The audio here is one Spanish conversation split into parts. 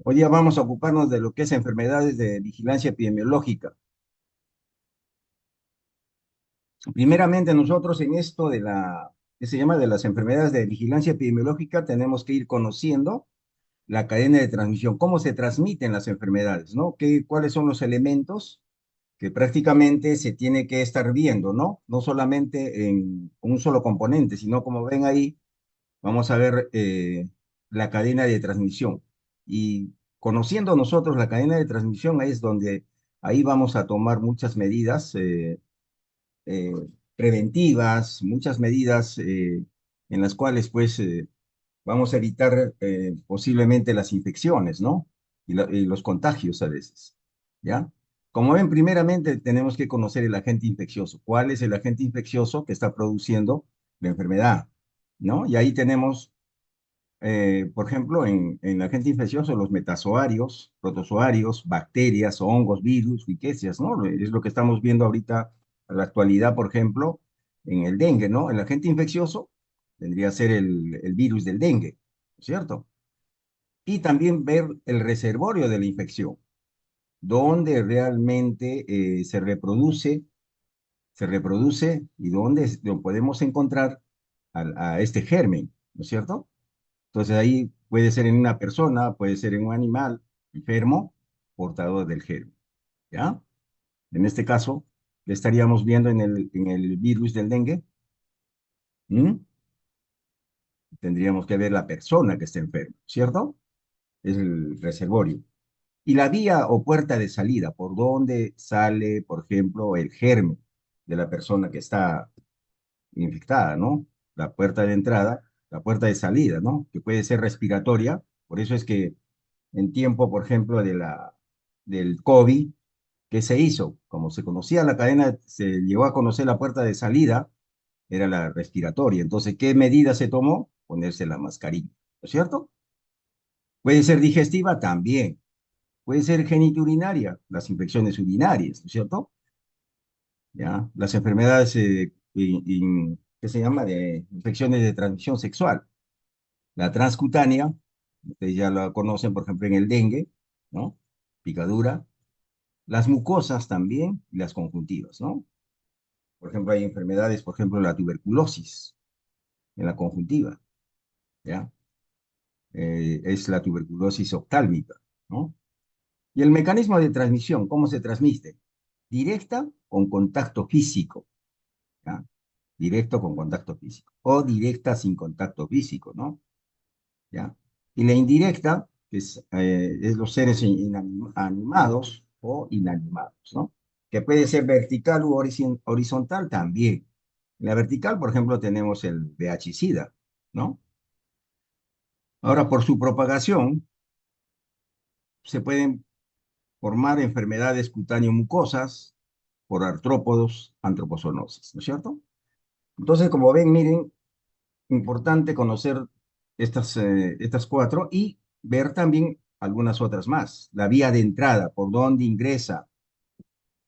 Hoy día vamos a ocuparnos de lo que es enfermedades de vigilancia epidemiológica. Primeramente, nosotros en esto de que se llama de las enfermedades de vigilancia epidemiológica, tenemos que ir conociendo la cadena de transmisión, cómo se transmiten las enfermedades, ¿no? Cuáles son los elementos que prácticamente se tiene que estar viendo, ¿no? No solamente en un solo componente, sino como ven ahí, vamos a ver la cadena de transmisión. Y conociendo nosotros la cadena de transmisión, ahí es donde ahí vamos a tomar muchas medidas eh, preventivas, muchas medidas en las cuales pues vamos a evitar posiblemente las infecciones, ¿no? Y los contagios a veces, ¿ya? Como ven, primeramente tenemos que conocer el agente infeccioso. ¿Cuál es el agente infeccioso que está produciendo la enfermedad? ¿No? Y ahí tenemos por ejemplo, en agente infeccioso, los metazoarios, protozoarios, bacterias, hongos, virus, riquecias, ¿no? Es lo que estamos viendo ahorita a la actualidad, por ejemplo, en el dengue, ¿no? El agente infeccioso tendría que ser el virus del dengue, ¿cierto? Y también ver el reservorio de la infección, donde realmente se reproduce y dónde lo podemos encontrar a este germen, ¿no es cierto? Entonces ahí puede ser en una persona, puede ser en un animal enfermo, portador del germen, ¿ya? En este caso, le estaríamos viendo en el virus del dengue, ¿m? Tendríamos que ver la persona que está enferma, ¿cierto? Es el reservorio. Y la vía o puerta de salida, por donde sale, por ejemplo, el germen de la persona que está infectada, ¿no? La puerta de entrada, la puerta de salida, ¿no? Que puede ser respiratoria, por eso es que en tiempo, por ejemplo, del COVID, ¿qué se hizo? Como se conocía la cadena, se llegó a conocer la puerta de salida, era la respiratoria. Entonces, ¿qué medida se tomó? Ponerse la mascarilla, ¿no es cierto? Puede ser digestiva también. Puede ser genitourinaria, las infecciones urinarias, ¿no es cierto? ¿Ya? Las enfermedades, ¿qué se llama? De infecciones de transmisión sexual. La transcutánea, ustedes ya la conocen, por ejemplo, en el dengue, ¿no? Picadura. Las mucosas también y las conjuntivas, ¿no? Por ejemplo, hay enfermedades, por ejemplo, la tuberculosis en la conjuntiva, ¿ya? Es la tuberculosis oftálmica, ¿no? Y el mecanismo de transmisión, ¿cómo se transmite? Directa con contacto físico, ¿ya? Directo con contacto físico, o directa sin contacto físico, ¿no? ¿Ya? Y la indirecta, que es los seres animados o inanimados, ¿no? Que puede ser vertical u horizontal también. En la vertical, por ejemplo, tenemos el VIH-Sida, ¿no? Ahora, por su propagación, se pueden formar enfermedades cutáneo-mucosas por artrópodos, antropozoonosis, ¿no es cierto? Entonces, como ven, miren, importante conocer estas cuatro y ver también algunas otras más. La vía de entrada, por dónde ingresa,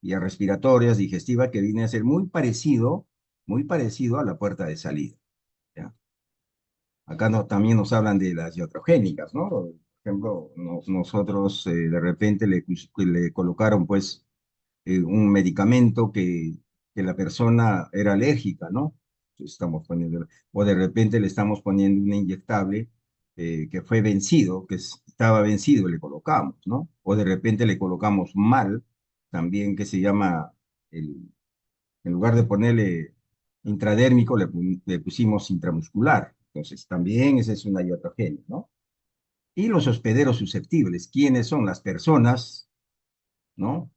vías respiratorias, digestiva, que viene a ser muy parecido a la puerta de salida, ¿ya? Acá también nos hablan de las iatrogénicas, ¿no? Por ejemplo, nosotros de repente le colocaron pues un medicamento que la persona era alérgica, ¿no? Entonces estamos poniendo, o de repente le estamos poniendo un inyectable que fue vencido, estaba vencido, le colocamos, ¿no? O de repente le colocamos mal, también que se llama, en lugar de ponerle intradérmico, le pusimos intramuscular. Entonces también esa es una iatrogenia, ¿no? Y los hospederos susceptibles, ¿quiénes son las personas, ¿no?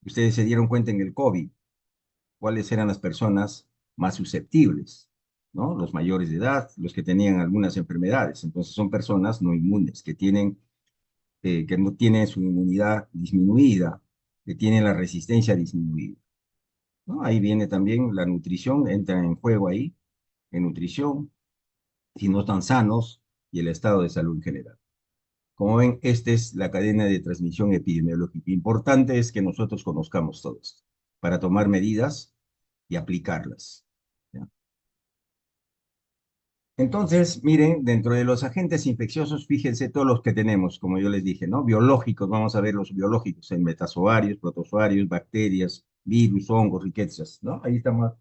Ustedes se dieron cuenta en el COVID cuáles eran las personas más susceptibles, ¿no? Los mayores de edad, los que tenían algunas enfermedades. Entonces son personas no inmunes, que no tienen su inmunidad disminuida, que tienen la resistencia disminuida, ¿no? Ahí viene también la nutrición, entra en juego ahí, en nutrición, si no están sanos y el estado de salud en general. Como ven, esta es la cadena de transmisión epidemiológica. Importante es que nosotros conozcamos todo esto para tomar medidas y aplicarlas, ¿ya? Entonces, miren, dentro de los agentes infecciosos, fíjense todos los que tenemos, como yo les dije, ¿no? Biológicos, vamos a ver los biológicos, en metazoarios, protozoarios, bacterias, virus, hongos, riquezas, ¿no? Ahí estamos,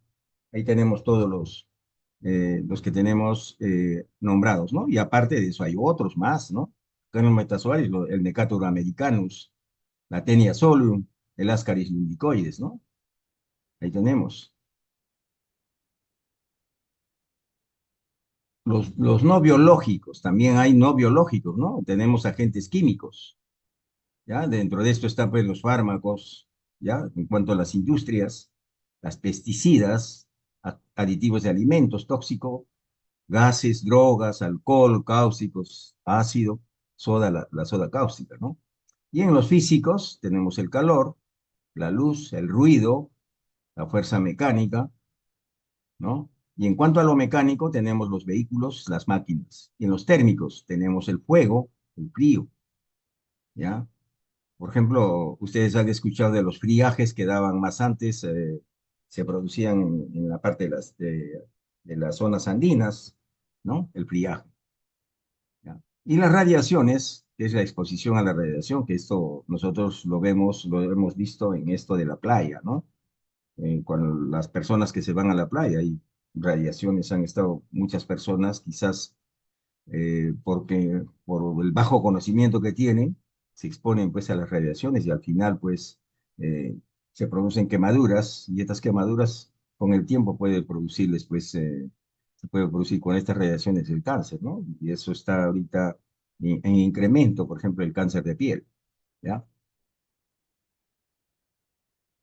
ahí tenemos todos los que tenemos nombrados, ¿no? Y aparte de eso hay otros más, ¿no? Acá en los metazoarios, el Necator americanus, la Tenia solium, el Ascaris lumbicoides, ¿no? Ahí tenemos. Los no biológicos, también hay no biológicos, ¿no? Tenemos agentes químicos, ¿ya? Dentro de esto están pues los fármacos, ¿ya? En cuanto a las industrias, las pesticidas, aditivos de alimentos, tóxicos, gases, drogas, alcohol, cáusticos, ácido, soda, la soda cáustica, ¿no? Y en los físicos tenemos el calor, la luz, el ruido, la fuerza mecánica, ¿no? Y en cuanto a lo mecánico, tenemos los vehículos, las máquinas. Y en los térmicos tenemos el fuego, el frío, ¿ya? Por ejemplo, ustedes han escuchado de los friajes que daban más antes, se producían en la parte de las zonas andinas, ¿no? El friaje, ¿ya? Y las radiaciones, que es la exposición a la radiación, que esto nosotros lo vemos, lo hemos visto en esto de la playa, ¿no? Cuando las personas que se van a la playa y radiaciones han estado muchas personas, quizás porque por el bajo conocimiento que tienen, se exponen pues a las radiaciones y al final pues eh, se producen quemaduras y estas quemaduras con el tiempo puede producirles pues, se puede producir con estas radiaciones el cáncer, ¿no? Y eso está ahorita en incremento, por ejemplo, el cáncer de piel, ¿ya?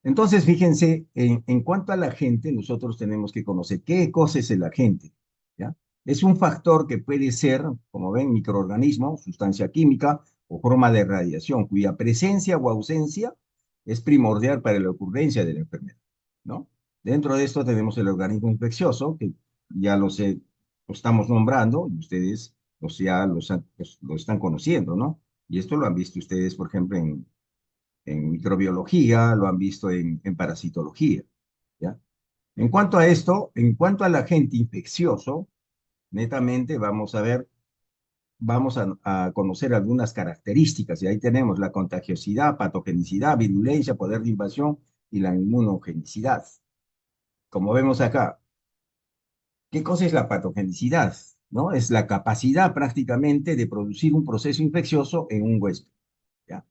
Entonces, fíjense, en cuanto a la gente, nosotros tenemos que conocer qué cosa es el agente, ¿ya? Es un factor que puede ser, como ven, microorganismo, sustancia química o forma de radiación, cuya presencia o ausencia es primordial para la ocurrencia de la enfermedad, ¿no? Dentro de esto tenemos el organismo infeccioso, que ya lo estamos nombrando, y ustedes ya lo están conociendo, ¿no? Y esto lo han visto ustedes, por ejemplo, en microbiología, lo han visto en parasitología, ¿ya? En cuanto a esto, en cuanto al agente infeccioso, netamente vamos a ver, a conocer algunas características, y ahí tenemos la contagiosidad, patogenicidad, virulencia, poder de invasión y la inmunogenicidad. Como vemos acá, ¿qué cosa es la patogenicidad? ¿No? Es la capacidad prácticamente de producir un proceso infeccioso en un huésped, ¿ya?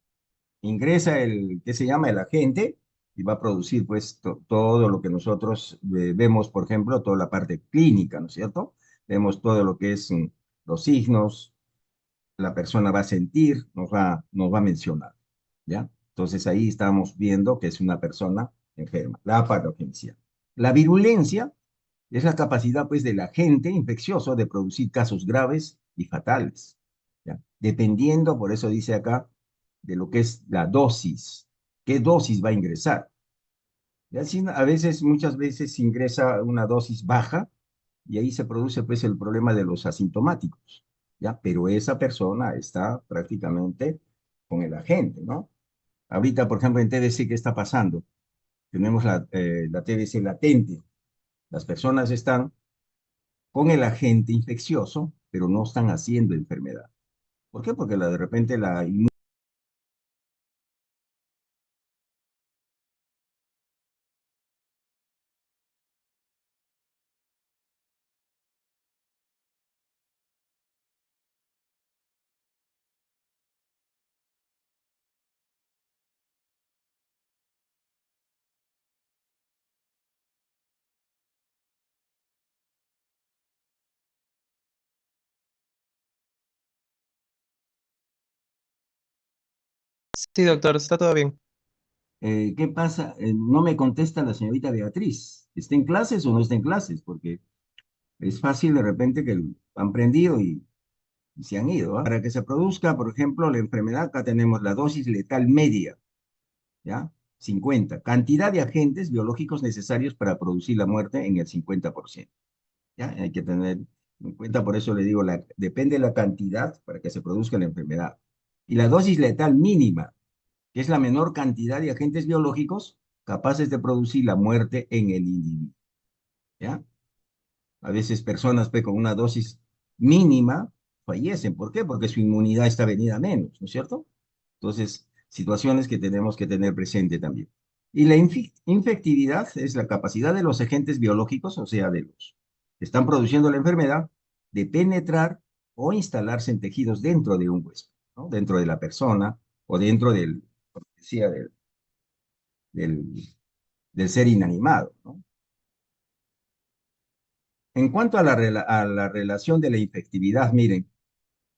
Ingresa el, ¿qué se llama? El agente y va a producir pues todo lo que nosotros vemos, por ejemplo, toda la parte clínica, ¿no es cierto? Vemos todo lo que es los signos, la persona va a sentir, nos va a mencionar, ¿ya? Entonces ahí estamos viendo que es una persona enferma, la patogenicidad. La virulencia es la capacidad pues del agente infeccioso de producir casos graves y fatales, ¿ya? Dependiendo, por eso dice acá, de lo que es la dosis, qué dosis va a ingresar. Y así a veces, muchas veces ingresa una dosis baja y ahí se produce pues el problema de los asintomáticos, ¿ya? Pero esa persona está prácticamente con el agente, ¿no? Ahorita, por ejemplo, en TBC, ¿qué está pasando? Tenemos la TBC latente. Las personas están con el agente infeccioso, pero no están haciendo enfermedad. ¿Por qué? Porque de repente la Sí, doctor, está todo bien. ¿qué pasa? No me contesta la señorita Beatriz. ¿Está en clases o no está en clases? Porque es fácil de repente que han prendido y se han ido, ¿ah? Para que se produzca, por ejemplo, la enfermedad, acá tenemos la dosis letal media, ¿ya? 50. Cantidad de agentes biológicos necesarios para producir la muerte en el 50%. ¿Ya? Hay que tener en cuenta, por eso le digo, depende de la cantidad para que se produzca la enfermedad. Y la dosis letal mínima, que es la menor cantidad de agentes biológicos capaces de producir la muerte en el individuo, ¿ya? A veces personas con una dosis mínima fallecen. ¿Por qué? Porque su inmunidad está venida a menos, ¿no es cierto? Entonces, situaciones que tenemos que tener presente también. Y la infectividad es la capacidad de los agentes biológicos, o sea, de los que están produciendo la enfermedad, de penetrar o instalarse en tejidos dentro de un huésped, ¿no? Dentro de la persona o dentro del, como decía, del, del ser inanimado, ¿no? En cuanto a a la relación de la infectividad, miren,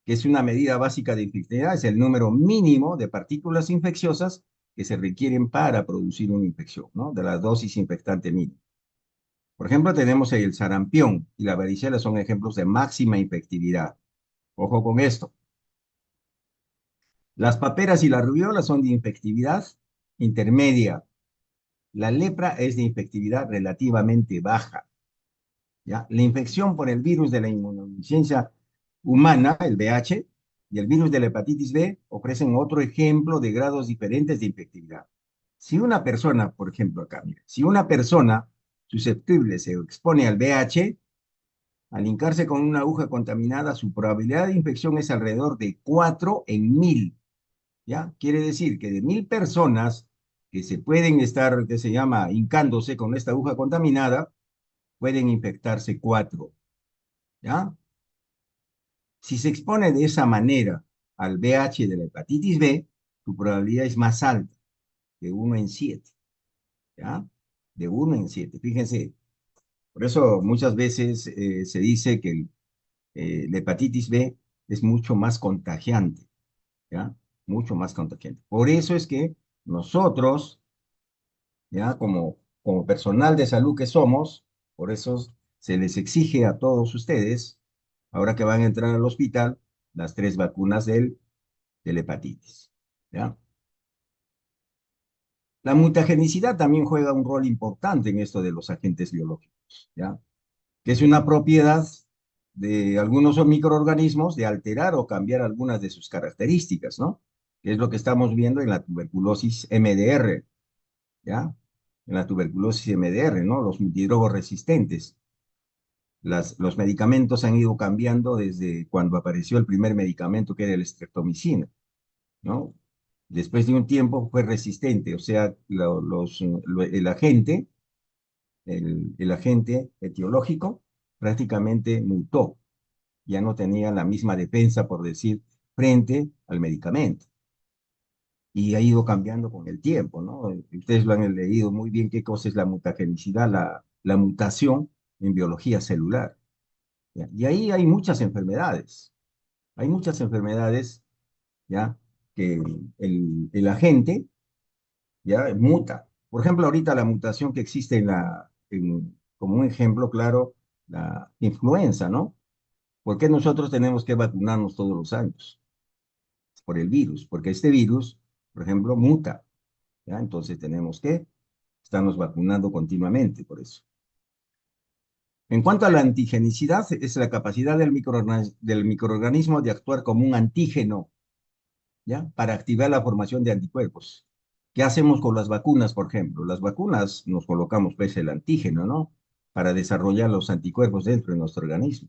que es una medida básica de infectividad, es el número mínimo de partículas infecciosas que se requieren para producir una infección, ¿no? De la dosis infectante mínima. Por ejemplo, tenemos el sarampión y la varicela son ejemplos de máxima infectividad. Ojo con esto. Las paperas y la rubiola son de infectividad intermedia. La lepra es de infectividad relativamente baja. ¿Ya? La infección por el virus de la inmunodeficiencia humana, el VH, y el virus de la hepatitis B ofrecen otro ejemplo de grados diferentes de infectividad. Si una persona, por ejemplo acá, mira, si una persona susceptible se expone al VH, al hincarse con una aguja contaminada, su probabilidad de infección es alrededor de 4 en 1000. ¿Ya? Quiere decir que de 1000 personas que se pueden estar, que se llama, hincándose con esta aguja contaminada, pueden infectarse 4. ¿Ya? Si se expone de esa manera al VH de la hepatitis B, tu probabilidad es más alta, de 1 en 7, ¿ya? De 1 en 7. Fíjense, por eso muchas veces se dice que la hepatitis B es mucho más contagiante, ¿ya? Mucho más contagiante. Por eso es que nosotros, ¿ya? Como personal de salud que somos, por eso se les exige a todos ustedes, ahora que van a entrar al hospital, las 3 vacunas de la hepatitis, ¿ya? La mutagenicidad también juega un rol importante en esto de los agentes biológicos, ¿ya? Que es una propiedad de algunos microorganismos de alterar o cambiar algunas de sus características, ¿no? Que es lo que estamos viendo en la tuberculosis MDR, ¿ya? En la tuberculosis MDR, ¿no? Los multidrogos resistentes. Los medicamentos han ido cambiando desde cuando apareció el primer medicamento que era el streptomicina, ¿no? Después de un tiempo fue resistente, o sea, el agente etiológico prácticamente mutó, ya no tenía la misma defensa, por decir, frente al medicamento. Y ha ido cambiando con el tiempo, ¿no? Ustedes lo han leído muy bien qué cosa es la mutagenicidad, la mutación en biología celular. ¿Ya? Y ahí hay muchas enfermedades, ¿ya? Que el agente ya muta. Por ejemplo, ahorita la mutación que existe como un ejemplo claro, la influenza, ¿no? ¿Por qué nosotros tenemos que vacunarnos todos los años? Por el virus, porque este virus, por ejemplo, muta, ¿ya? Entonces tenemos que estarnos vacunando continuamente por eso. En cuanto a la antigenicidad, es la capacidad del microorganismo de actuar como un antígeno, ¿ya? Para activar la formación de anticuerpos. ¿Qué hacemos con las vacunas, por ejemplo? Las vacunas nos colocamos pues el antígeno, ¿no? Para desarrollar los anticuerpos dentro de nuestro organismo.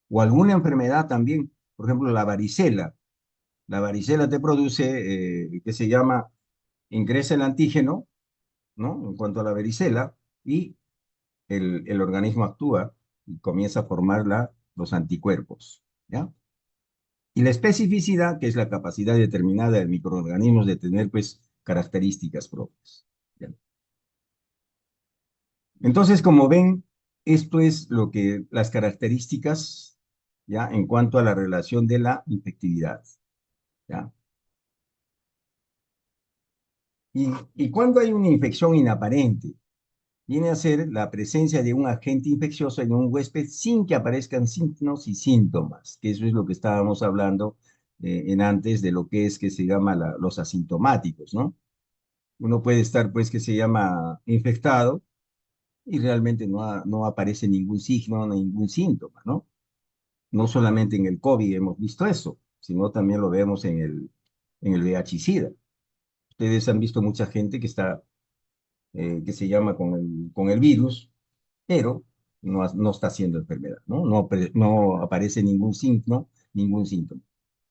O alguna enfermedad también, por ejemplo, la varicela. La varicela te produce, ¿qué se llama? Ingresa el antígeno, ¿no? En cuanto a la varicela, y el organismo actúa y comienza a formar los anticuerpos, ¿ya? Y la especificidad, que es la capacidad determinada de microorganismos de tener, pues, características propias. ¿Ya? Entonces, como ven, esto es las características, ¿ya? En cuanto a la relación de la infectividad, ¿ya? Y cuando hay una infección inaparente, viene a ser la presencia de un agente infeccioso en un huésped sin que aparezcan signos y síntomas, que eso es lo que estábamos hablando en antes de lo que es que se llama los asintomáticos, ¿no? Uno puede estar, pues, que se llama infectado y realmente no aparece ningún signo, ningún síntoma, ¿no? No solamente en el COVID hemos visto eso, sino también lo vemos en el VIH-Sida. Ustedes han visto mucha gente que está, que se llama con el virus, pero no está haciendo enfermedad, ¿no? No aparece ningún signo, ningún síntoma.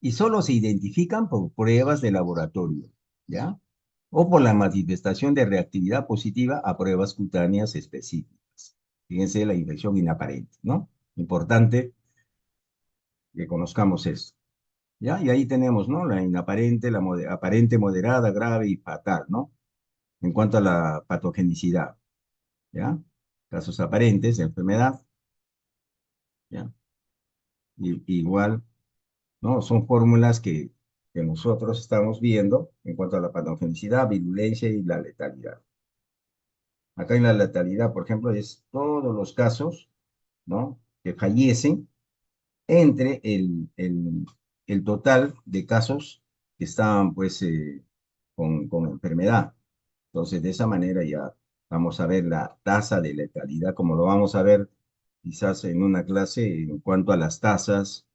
Y solo se identifican por pruebas de laboratorio, ¿ya? O por la manifestación de reactividad positiva a pruebas cutáneas específicas. Fíjense la infección inaparente, ¿no? Importante que conozcamos esto, ¿ya? Y ahí tenemos, ¿no? La inaparente, aparente, moderada, grave y fatal, ¿no? En cuanto a la patogenicidad, ¿ya? Casos aparentes de enfermedad, ¿ya? Igual, ¿no? Son fórmulas que nosotros estamos viendo en cuanto a la patogenicidad, virulencia y la letalidad. Acá en la letalidad, por ejemplo, es todos los casos, ¿no? Que fallecen entre el total de casos que estaban, pues, con enfermedad. Entonces, de esa manera ya vamos a ver la tasa de letalidad, como lo vamos a ver quizás en una clase en cuanto a las tasas,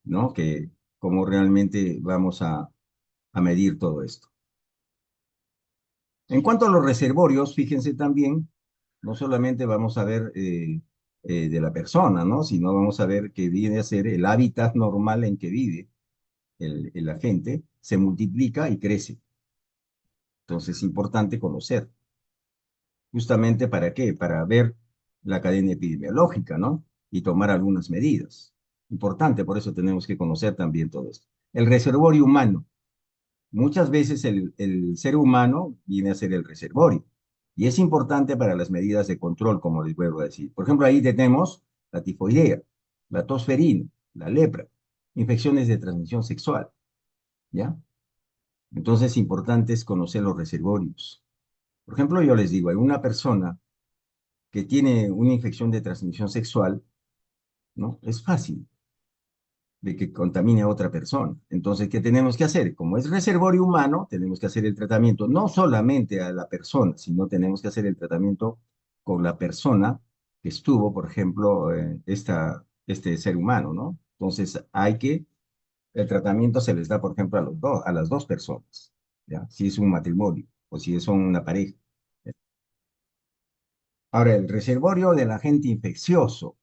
¿no? Que cómo realmente vamos a medir todo esto. En cuanto a los reservorios, fíjense también, no solamente vamos a ver de la persona, ¿no? Sino vamos a ver que viene a ser el hábitat normal en que vive el agente, se multiplica y crece. Entonces es importante conocer. ¿Justamente para qué? Para ver la cadena epidemiológica, ¿no? Y tomar algunas medidas. Importante, por eso tenemos que conocer también todo esto. El reservorio humano. Muchas veces el ser humano viene a ser el reservorio y es importante para las medidas de control, como les vuelvo a decir. Por ejemplo, ahí tenemos la tifoidea, la tosferina, la lepra, infecciones de transmisión sexual, ¿ya? Entonces, importante es conocer los reservorios. Por ejemplo, yo les digo, hay una persona que tiene una infección de transmisión sexual, ¿no? Es fácil de que contamine a otra persona. Entonces, ¿qué tenemos que hacer? Como es reservorio humano, tenemos que hacer el tratamiento no solamente a la persona, sino tenemos que hacer el tratamiento con la persona que estuvo, por ejemplo, este ser humano, ¿no? Entonces, el tratamiento se les da, por ejemplo, a las dos personas, ¿ya? Si es un matrimonio o si son una pareja. Ahora, el reservorio del agente infeccioso.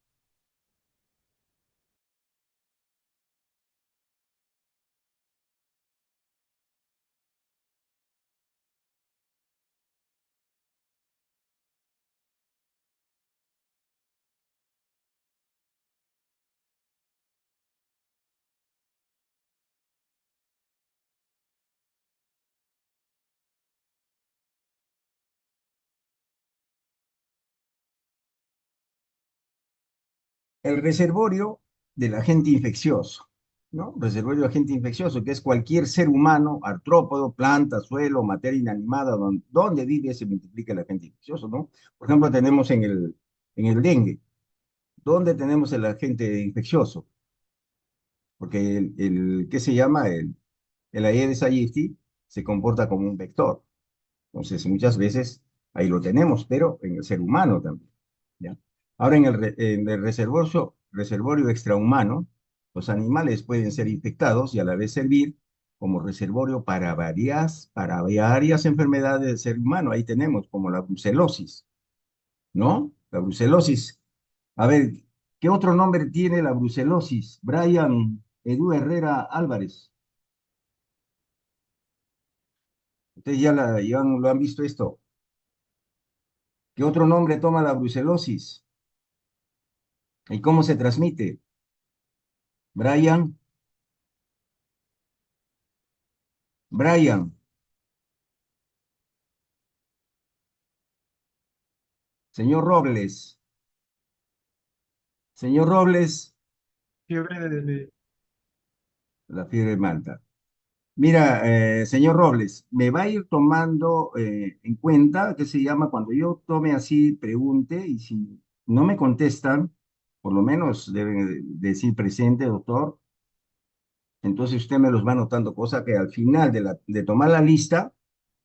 El reservorio del agente infeccioso, ¿no? Reservorio de agente infeccioso, que es cualquier ser humano, artrópodo, planta, suelo, materia inanimada, donde vive se multiplica el agente infeccioso, ¿no? Por ejemplo, tenemos en el dengue, ¿dónde tenemos el agente infeccioso? Porque ¿qué se llama? El Aedes aegypti se comporta como un vector. Entonces, muchas veces ahí lo tenemos, pero en el ser humano también, ¿ya? Ahora, en el reservorio extrahumano, los animales pueden ser infectados y a la vez servir como reservorio para varias enfermedades del ser humano. Ahí tenemos, como la brucelosis, ¿no? La brucelosis. A ver, ¿qué otro nombre tiene la brucelosis? Brian Edu Herrera Álvarez. Ustedes lo han visto esto. ¿Qué otro nombre toma la brucelosis? ¿Y cómo se transmite? Brian, Brian, señor Robles, señor Robles, Fiebre de... la fiebre de Malta. Mira, señor Robles, me va a ir tomando en cuenta que se llama cuando yo tome así, pregunte, y si no me contestan, por lo menos deben decir presente, doctor. Entonces usted me los va anotando, cosa que al final de tomar la lista,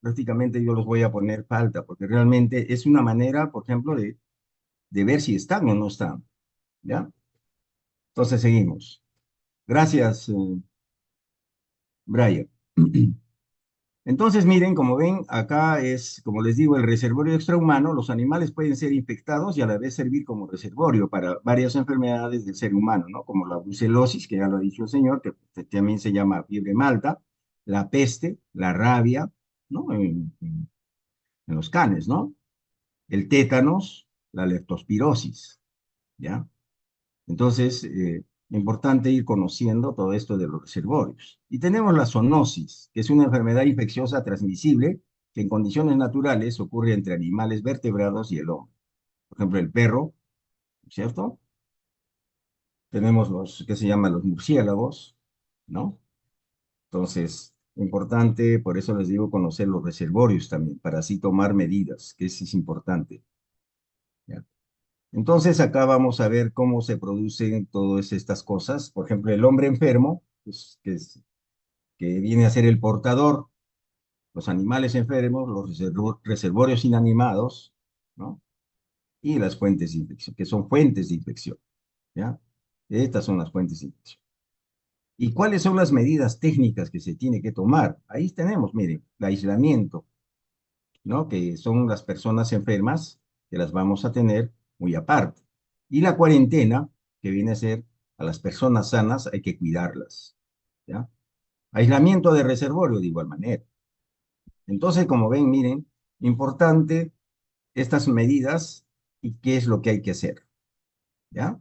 prácticamente yo los voy a poner falta, porque realmente es una manera, por ejemplo, de ver si están o no están, ¿ya? Entonces seguimos. Gracias, Brian. Entonces, miren, como ven, acá es, como les digo, el reservorio extrahumano. Los animales pueden ser infectados y a la vez servir como reservorio para varias enfermedades del ser humano, ¿no? Como la brucelosis, que ya lo ha dicho el señor, que también se llama fiebre malta, la peste, la rabia, ¿no? En los canes, ¿no? El tétanos, la leptospirosis, ¿ya? Entonces, importante ir conociendo todo esto de los reservorios. Y tenemos la zoonosis, que es una enfermedad infecciosa transmisible que en condiciones naturales ocurre entre animales vertebrados y el hombre. Por ejemplo, el perro, ¿cierto? Tenemos los que se llaman los murciélagos, ¿no? Entonces, importante, por eso les digo conocer los reservorios también, para así tomar medidas, que eso es importante, ¿ya? Entonces, acá vamos a ver cómo se producen todas estas cosas. Por ejemplo, el hombre enfermo, pues, que viene a ser el portador, los animales enfermos, los reservorios inanimados, ¿no? Y las fuentes de infección, que son fuentes de infección, ¿ya? Estas son las fuentes de infección. ¿Y cuáles son las medidas técnicas que se tiene que tomar? Ahí tenemos, miren, el aislamiento, ¿no? Que son las personas enfermas, que las vamos a tener muy aparte. Y la cuarentena, que viene a ser a las personas sanas, hay que cuidarlas, ¿ya? Aislamiento de reservorio de igual manera. Entonces, como ven, miren, importante estas medidas y qué es lo que hay que hacer, ¿ya?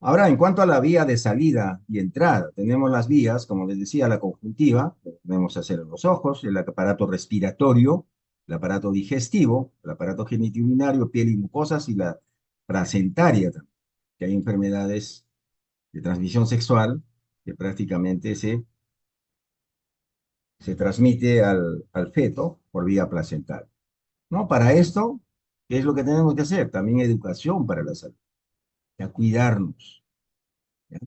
Ahora, en cuanto a la vía de salida y entrada, tenemos las vías, como les decía, la conjuntiva, que podemos hacer en los ojos, el aparato respiratorio, el aparato digestivo, el aparato genitourinario, piel y mucosas y la placentaria también, que hay enfermedades de transmisión sexual que prácticamente se transmite al feto por vía placentaria, ¿no? Para esto, ¿qué es lo que tenemos que hacer? También educación para la salud, ya cuidarnos, ¿ya?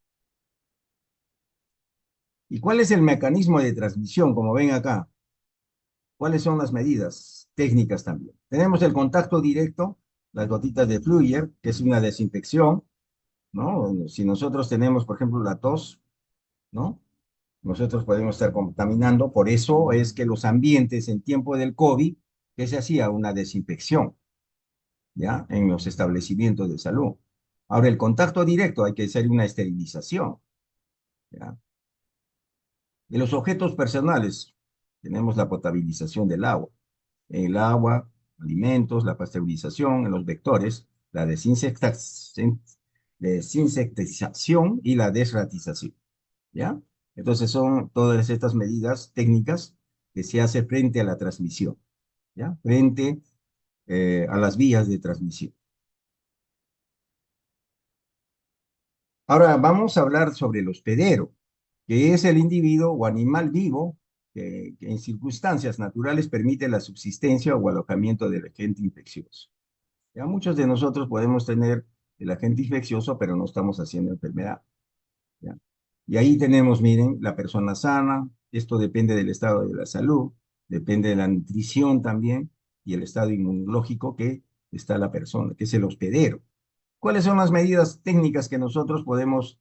¿Y cuál es el mecanismo de transmisión? Como ven acá, ¿cuáles son las medidas técnicas también? Tenemos el contacto directo, las gotitas de Fluyer, que es una desinfección, ¿no? Si nosotros tenemos, por ejemplo, la tos, ¿no? Nosotros podemos estar contaminando, por eso es que los ambientes en tiempo del COVID, que se hacía una desinfección, ¿ya? En los establecimientos de salud. Ahora, el contacto directo hay que hacer una esterilización, ¿ya? De los objetos personales, tenemos la potabilización del agua. El agua, alimentos, la pasteurización, en los vectores, la desinsectización y la desratización, ¿ya? Entonces son todas estas medidas técnicas que se hace frente a la transmisión, ¿ya? Frente a las vías de transmisión. Ahora vamos a hablar sobre el hospedero, que es el individuo o animal vivo que en circunstancias naturales permite la subsistencia o alojamiento del agente infeccioso. Ya muchos de nosotros podemos tener el agente infeccioso, pero no estamos haciendo enfermedad, ¿ya? Y ahí tenemos, miren, la persona sana, esto depende del estado de la salud, depende de la nutrición también y el estado inmunológico que está la persona, que es el hospedero. ¿Cuáles son las medidas técnicas que nosotros podemos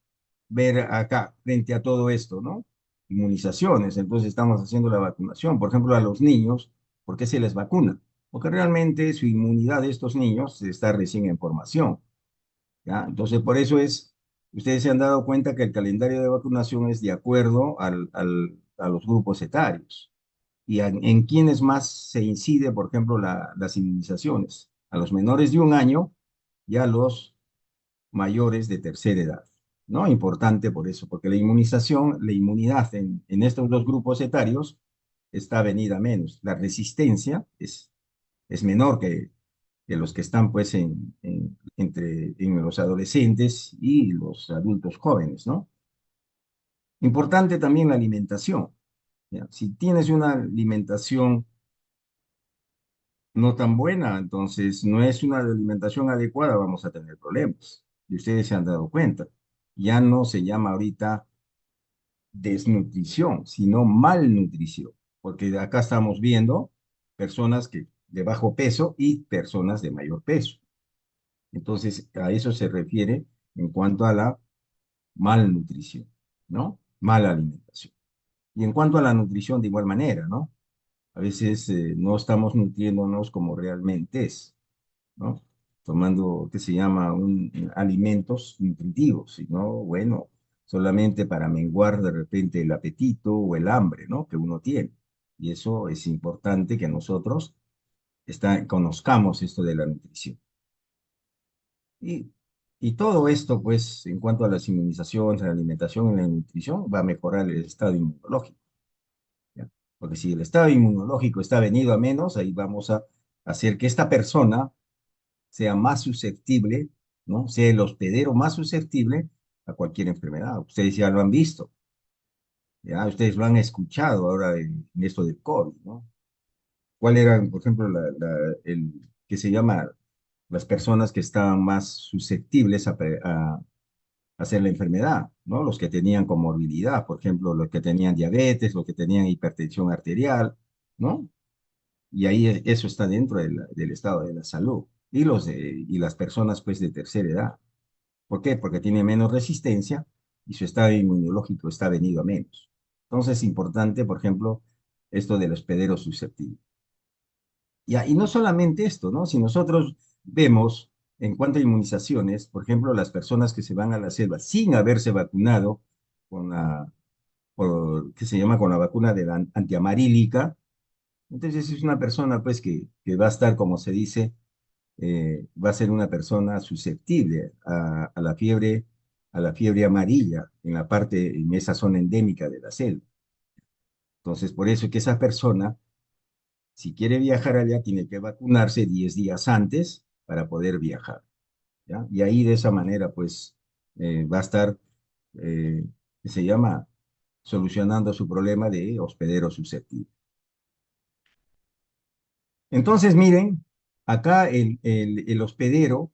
ver acá frente a todo esto, ¿no? Inmunizaciones, entonces estamos haciendo la vacunación. Por ejemplo, a los niños, ¿por qué se les vacuna? Porque realmente su inmunidad de estos niños está recién en formación, ¿ya? Entonces, por eso ustedes se han dado cuenta que el calendario de vacunación es de acuerdo a los grupos etarios y en quienes más se incide, por ejemplo, las inmunizaciones. A los menores de un año y a los mayores de tercera edad, ¿no? Importante por eso, porque la inmunidad en estos dos grupos etarios está venida menos. La resistencia es menor que los que están, pues, en los adolescentes y los adultos jóvenes, ¿no? Importante también la alimentación, ¿ya? Si tienes una alimentación no tan buena, entonces no es una alimentación adecuada, vamos a tener problemas. Y ustedes se han dado cuenta. Ya no se llama ahorita desnutrición, sino malnutrición, porque de acá estamos viendo personas de bajo peso y personas de mayor peso. Entonces, a eso se refiere en cuanto a la malnutrición, ¿no? Mala alimentación. Y en cuanto a la nutrición, de igual manera, ¿no? A veces no estamos nutriéndonos como realmente es, ¿no? Tomando, ¿qué se llama? Alimentos nutritivos, sino, bueno, solamente para menguar de repente el apetito o el hambre, ¿no? Que uno tiene. Y eso es importante que nosotros conozcamos esto de la nutrición. Y, y todo esto, pues, en cuanto a las inmunizaciones, la alimentación y la nutrición, va a mejorar el estado inmunológico, ¿ya? Porque si el estado inmunológico está venido a menos, ahí vamos a hacer que esta persona sea más susceptible, ¿no? Sea el hospedero más susceptible a cualquier enfermedad. Ustedes ya lo han visto, ya ustedes lo han escuchado ahora en esto del COVID, ¿no? ¿Cuál eran, por ejemplo, que se llama las personas que estaban más susceptibles a hacer la enfermedad, ¿no? Los que tenían comorbilidad, por ejemplo, los que tenían diabetes, los que tenían hipertensión arterial, ¿no? Y ahí eso está dentro del estado de la salud. Y las personas, pues, de tercera edad. ¿Por qué? Porque tiene menos resistencia y su estado inmunológico está venido a menos. Entonces es importante, por ejemplo, esto del hospedero susceptible. Y no solamente esto, ¿no? Si nosotros vemos en cuanto a inmunizaciones, por ejemplo, las personas que se van a la selva sin haberse vacunado con ¿qué se llama? Con la vacuna de la antiamarílica, entonces es una persona, pues, que va a estar, como se dice, va a ser una persona susceptible a la fiebre amarilla en esa zona endémica de la selva. Entonces, por eso es que esa persona, si quiere viajar allá, tiene que vacunarse 10 días antes para poder viajar, ¿ya? Y ahí de esa manera, pues, va a estar, eh, ¿qué se llama? Solucionando su problema de hospedero susceptible. Entonces, miren, acá el hospedero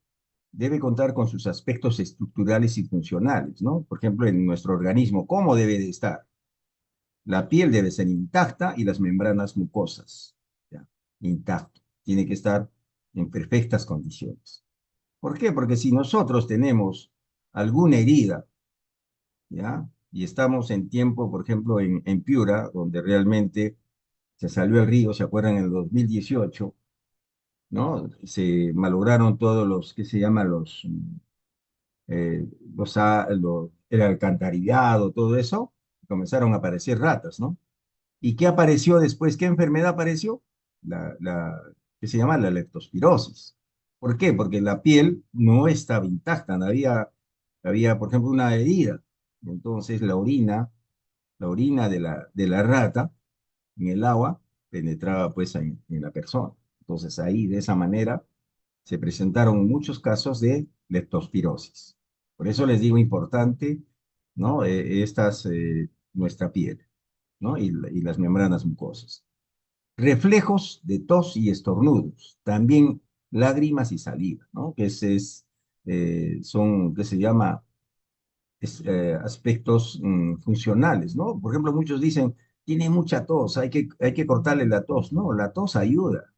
debe contar con sus aspectos estructurales y funcionales, ¿no? Por ejemplo, en nuestro organismo, ¿cómo debe de estar? La piel debe ser intacta y las membranas mucosas, ¿ya? Intacto. Tiene que estar en perfectas condiciones. ¿Por qué? Porque si nosotros tenemos alguna herida, ¿ya? Y estamos en tiempo, por ejemplo, en Piura, donde realmente se salió el río, ¿se acuerdan? En el 2018, ¿no? Se malograron todos los, ¿qué se llama? El alcantarillado, todo eso, comenzaron a aparecer ratas, ¿no? ¿Y qué apareció después? ¿Qué enfermedad apareció? ¿Qué se llama? La leptospirosis. ¿Por qué? Porque la piel no estaba intacta, había, por ejemplo, una herida. Entonces la orina de la rata en el agua penetraba pues en la persona. Entonces ahí de esa manera se presentaron muchos casos de leptospirosis. Por eso les digo importante, ¿no? Nuestra piel, ¿no? Y las membranas mucosas. Reflejos de tos y estornudos, también lágrimas y saliva, ¿no? Son, ¿qué se llama? Aspectos funcionales, ¿no? Por ejemplo, muchos dicen, tiene mucha tos, hay que cortarle la tos. No, la tos ayuda,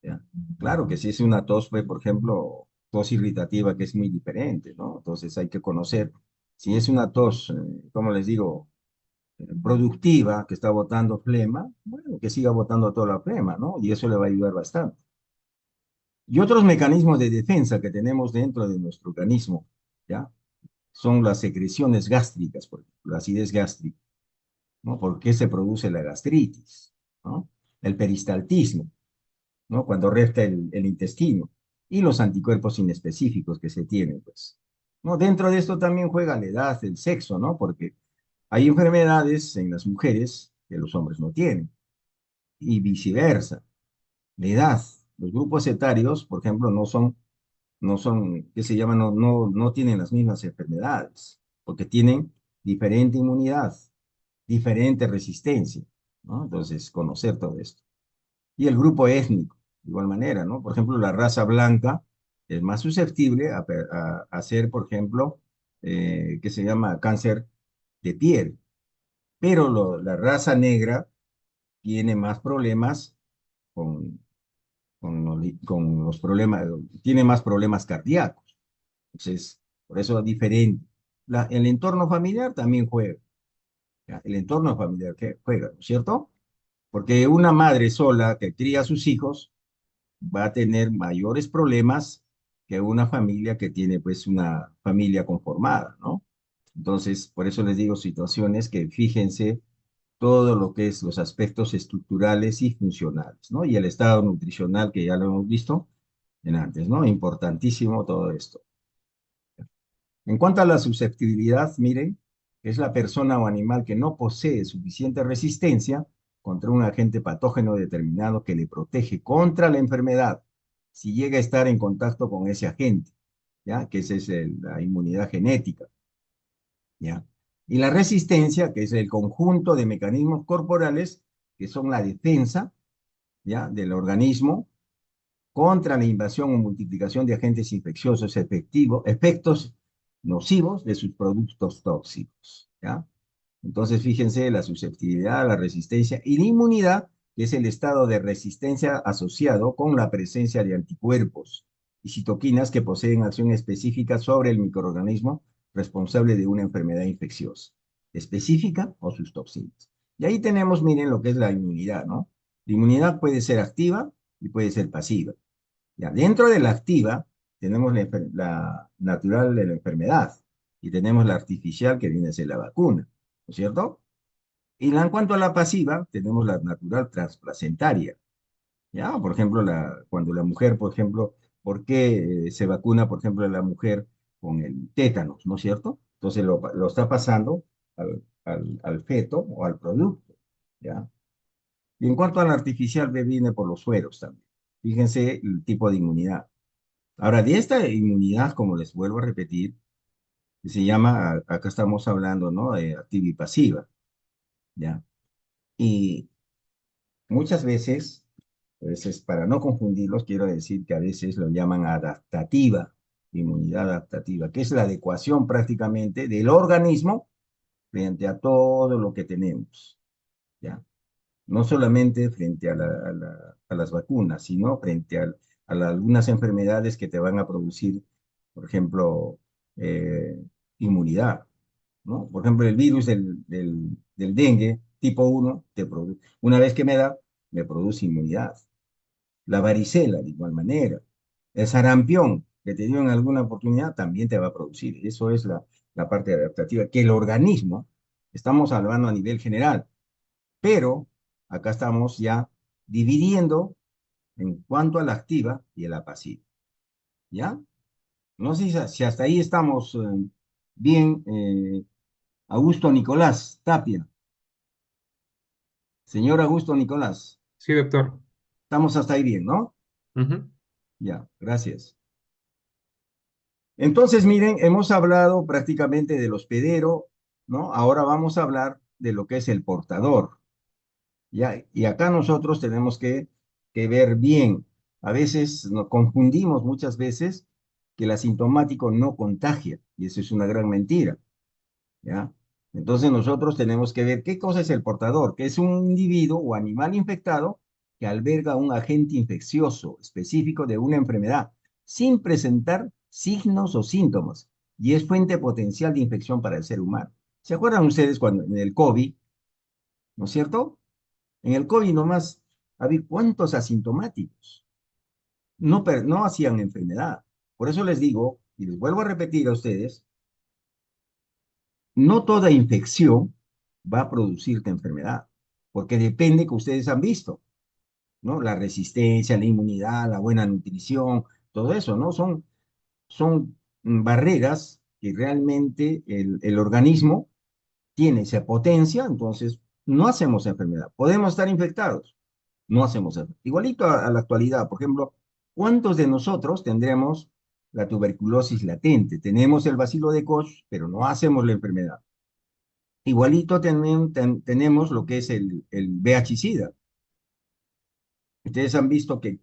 ¿ya? Claro que si es una tos, pues, por ejemplo, tos irritativa, que es muy diferente, ¿no? Entonces hay que conocer, si es una tos, como les digo, productiva, que está botando flema, bueno, que siga botando toda la flema, ¿no? Y eso le va a ayudar bastante. Y otros mecanismos de defensa que tenemos dentro de nuestro organismo, ¿ya? Son las secreciones gástricas, por ejemplo, la acidez gástrica, ¿no? ¿Por qué se produce la gastritis? ¿No? El peristaltismo, ¿no? Cuando resta el intestino, y los anticuerpos inespecíficos que se tienen, pues. ¿No? Dentro de esto también juega la edad, el sexo, ¿no? Porque hay enfermedades en las mujeres que los hombres no tienen, y viceversa. La edad, los grupos etarios, por ejemplo, ¿qué se llama? No tienen las mismas enfermedades, porque tienen diferente inmunidad, diferente resistencia, ¿no? Entonces, conocer todo esto. Y el grupo étnico, de igual manera, ¿no? Por ejemplo, la raza blanca es más susceptible a hacer, por ejemplo, ¿qué se llama? Cáncer de piel. Pero la raza negra tiene más problemas con, con los problemas, tiene más problemas cardíacos. Entonces, por eso es diferente. El entorno familiar también juega. ¿ya? El entorno familiar que juega, ¿no es cierto? Porque una madre sola que cría a sus hijos va a tener mayores problemas que una familia que tiene pues una familia conformada, ¿no? Entonces, por eso les digo situaciones que fíjense todo lo que es los aspectos estructurales y funcionales, ¿no? Y el estado nutricional que ya lo hemos visto en antes, ¿no? Importantísimo todo esto. En cuanto a la susceptibilidad, miren, es la persona o animal que no posee suficiente resistencia contra un agente patógeno determinado que le protege contra la enfermedad si llega a estar en contacto con ese agente, ¿ya? Que esa es la inmunidad genética, ¿ya? Y la resistencia, que es el conjunto de mecanismos corporales que son la defensa, ¿ya? Del organismo contra la invasión o multiplicación de agentes infecciosos efectos nocivos de sus productos tóxicos, ¿ya? Entonces, fíjense la susceptibilidad, la resistencia y la inmunidad, que es el estado de resistencia asociado con la presencia de anticuerpos y citoquinas que poseen acción específica sobre el microorganismo responsable de una enfermedad infecciosa, específica o sus toxinas. Y ahí tenemos, miren, lo que es la inmunidad, ¿no? La inmunidad puede ser activa y puede ser pasiva. Ya, dentro de la activa tenemos la natural de la enfermedad y tenemos la artificial que viene a ser la vacuna, ¿no es cierto? Y en cuanto a la pasiva, tenemos la natural transplacentaria, ¿ya? Por ejemplo, cuando la mujer, por ejemplo, ¿por qué se vacuna, por ejemplo, la mujer con el tétanos, ¿no es cierto? Entonces lo está pasando al feto o al producto, ¿ya? Y en cuanto a la artificial, viene por los sueros también. Fíjense el tipo de inmunidad. Ahora, de esta inmunidad, como les vuelvo a repetir, que se llama, acá estamos hablando, ¿no? De activa y pasiva, ¿ya? Y muchas veces, para no confundirlos, quiero decir que a veces lo llaman adaptativa, inmunidad adaptativa, que es la adecuación prácticamente del organismo frente a todo lo que tenemos, ¿ya? No solamente frente a las vacunas, sino frente algunas enfermedades que te van a producir, por ejemplo, eh, inmunidad, ¿no? Por ejemplo, el virus del dengue tipo 1, una vez que me produce inmunidad. La varicela, de igual manera. El sarampión, que te dio en alguna oportunidad, también te va a producir. Eso es la parte adaptativa, que el organismo, estamos hablando a nivel general, pero acá estamos ya dividiendo en cuanto a la activa y a la pasiva. ¿Ya? No sé si hasta ahí estamos bien. Augusto Nicolás Tapia. Señor Augusto Nicolás. Sí, doctor. Estamos hasta ahí bien, ¿no? Ujú. Ya, gracias. Entonces, miren, hemos hablado prácticamente del hospedero, ¿no? Ahora vamos a hablar de lo que es el portador. ¿Ya? Y acá nosotros tenemos que ver bien. A veces nos confundimos muchas veces que el asintomático no contagia, y eso es una gran mentira, ¿ya? Entonces nosotros tenemos que ver qué cosa es el portador, que es un individuo o animal infectado que alberga un agente infeccioso específico de una enfermedad, sin presentar signos o síntomas, y es fuente potencial de infección para el ser humano. ¿Se acuerdan ustedes cuando en el COVID, ¿no es cierto? En el COVID nomás había cuántos asintomáticos, no hacían enfermedad. Por eso les digo, y les vuelvo a repetir a ustedes, no toda infección va a producirte enfermedad, porque depende que ustedes han visto, ¿no? La resistencia, la inmunidad, la buena nutrición, todo eso, ¿no? Son barreras que realmente el organismo tiene esa potencia, entonces no hacemos enfermedad. Podemos estar infectados, no hacemos enfermedad. Igualito a la actualidad, por ejemplo, ¿cuántos de nosotros tendremos la tuberculosis latente? Tenemos el bacilo de Koch, pero no hacemos la enfermedad. Igualito tenemos lo que es el VIH-Sida. Ustedes han visto que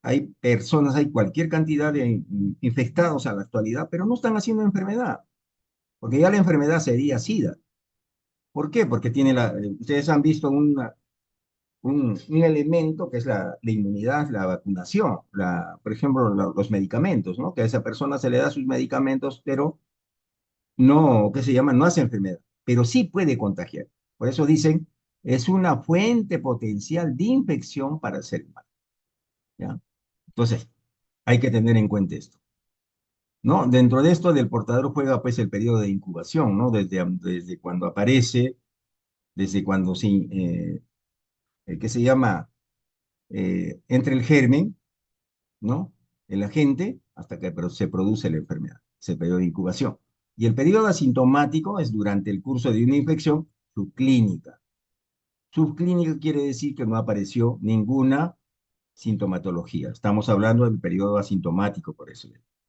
hay personas, hay cualquier cantidad de infectados a la actualidad, pero no están haciendo enfermedad, porque ya la enfermedad sería SIDA. ¿Por qué? Porque ustedes han visto un elemento que es la inmunidad, la vacunación, por ejemplo, los medicamentos, ¿no? Que a esa persona se le da sus medicamentos, pero no, ¿qué se llama? No hace enfermedad, pero sí puede contagiar. Por eso dicen, es una fuente potencial de infección para el ser humano, ¿ya? Entonces, hay que tener en cuenta esto, ¿no? Dentro de esto del portador juega pues el periodo de incubación, ¿no? Desde cuando aparece, desde cuando ¿qué se llama? Entre el germen, ¿no? El agente, hasta que se produce la enfermedad, es el periodo de incubación. Y el periodo asintomático es durante el curso de una infección subclínica. Subclínica quiere decir que no apareció ninguna sintomatología. Estamos hablando del periodo asintomático, por eso.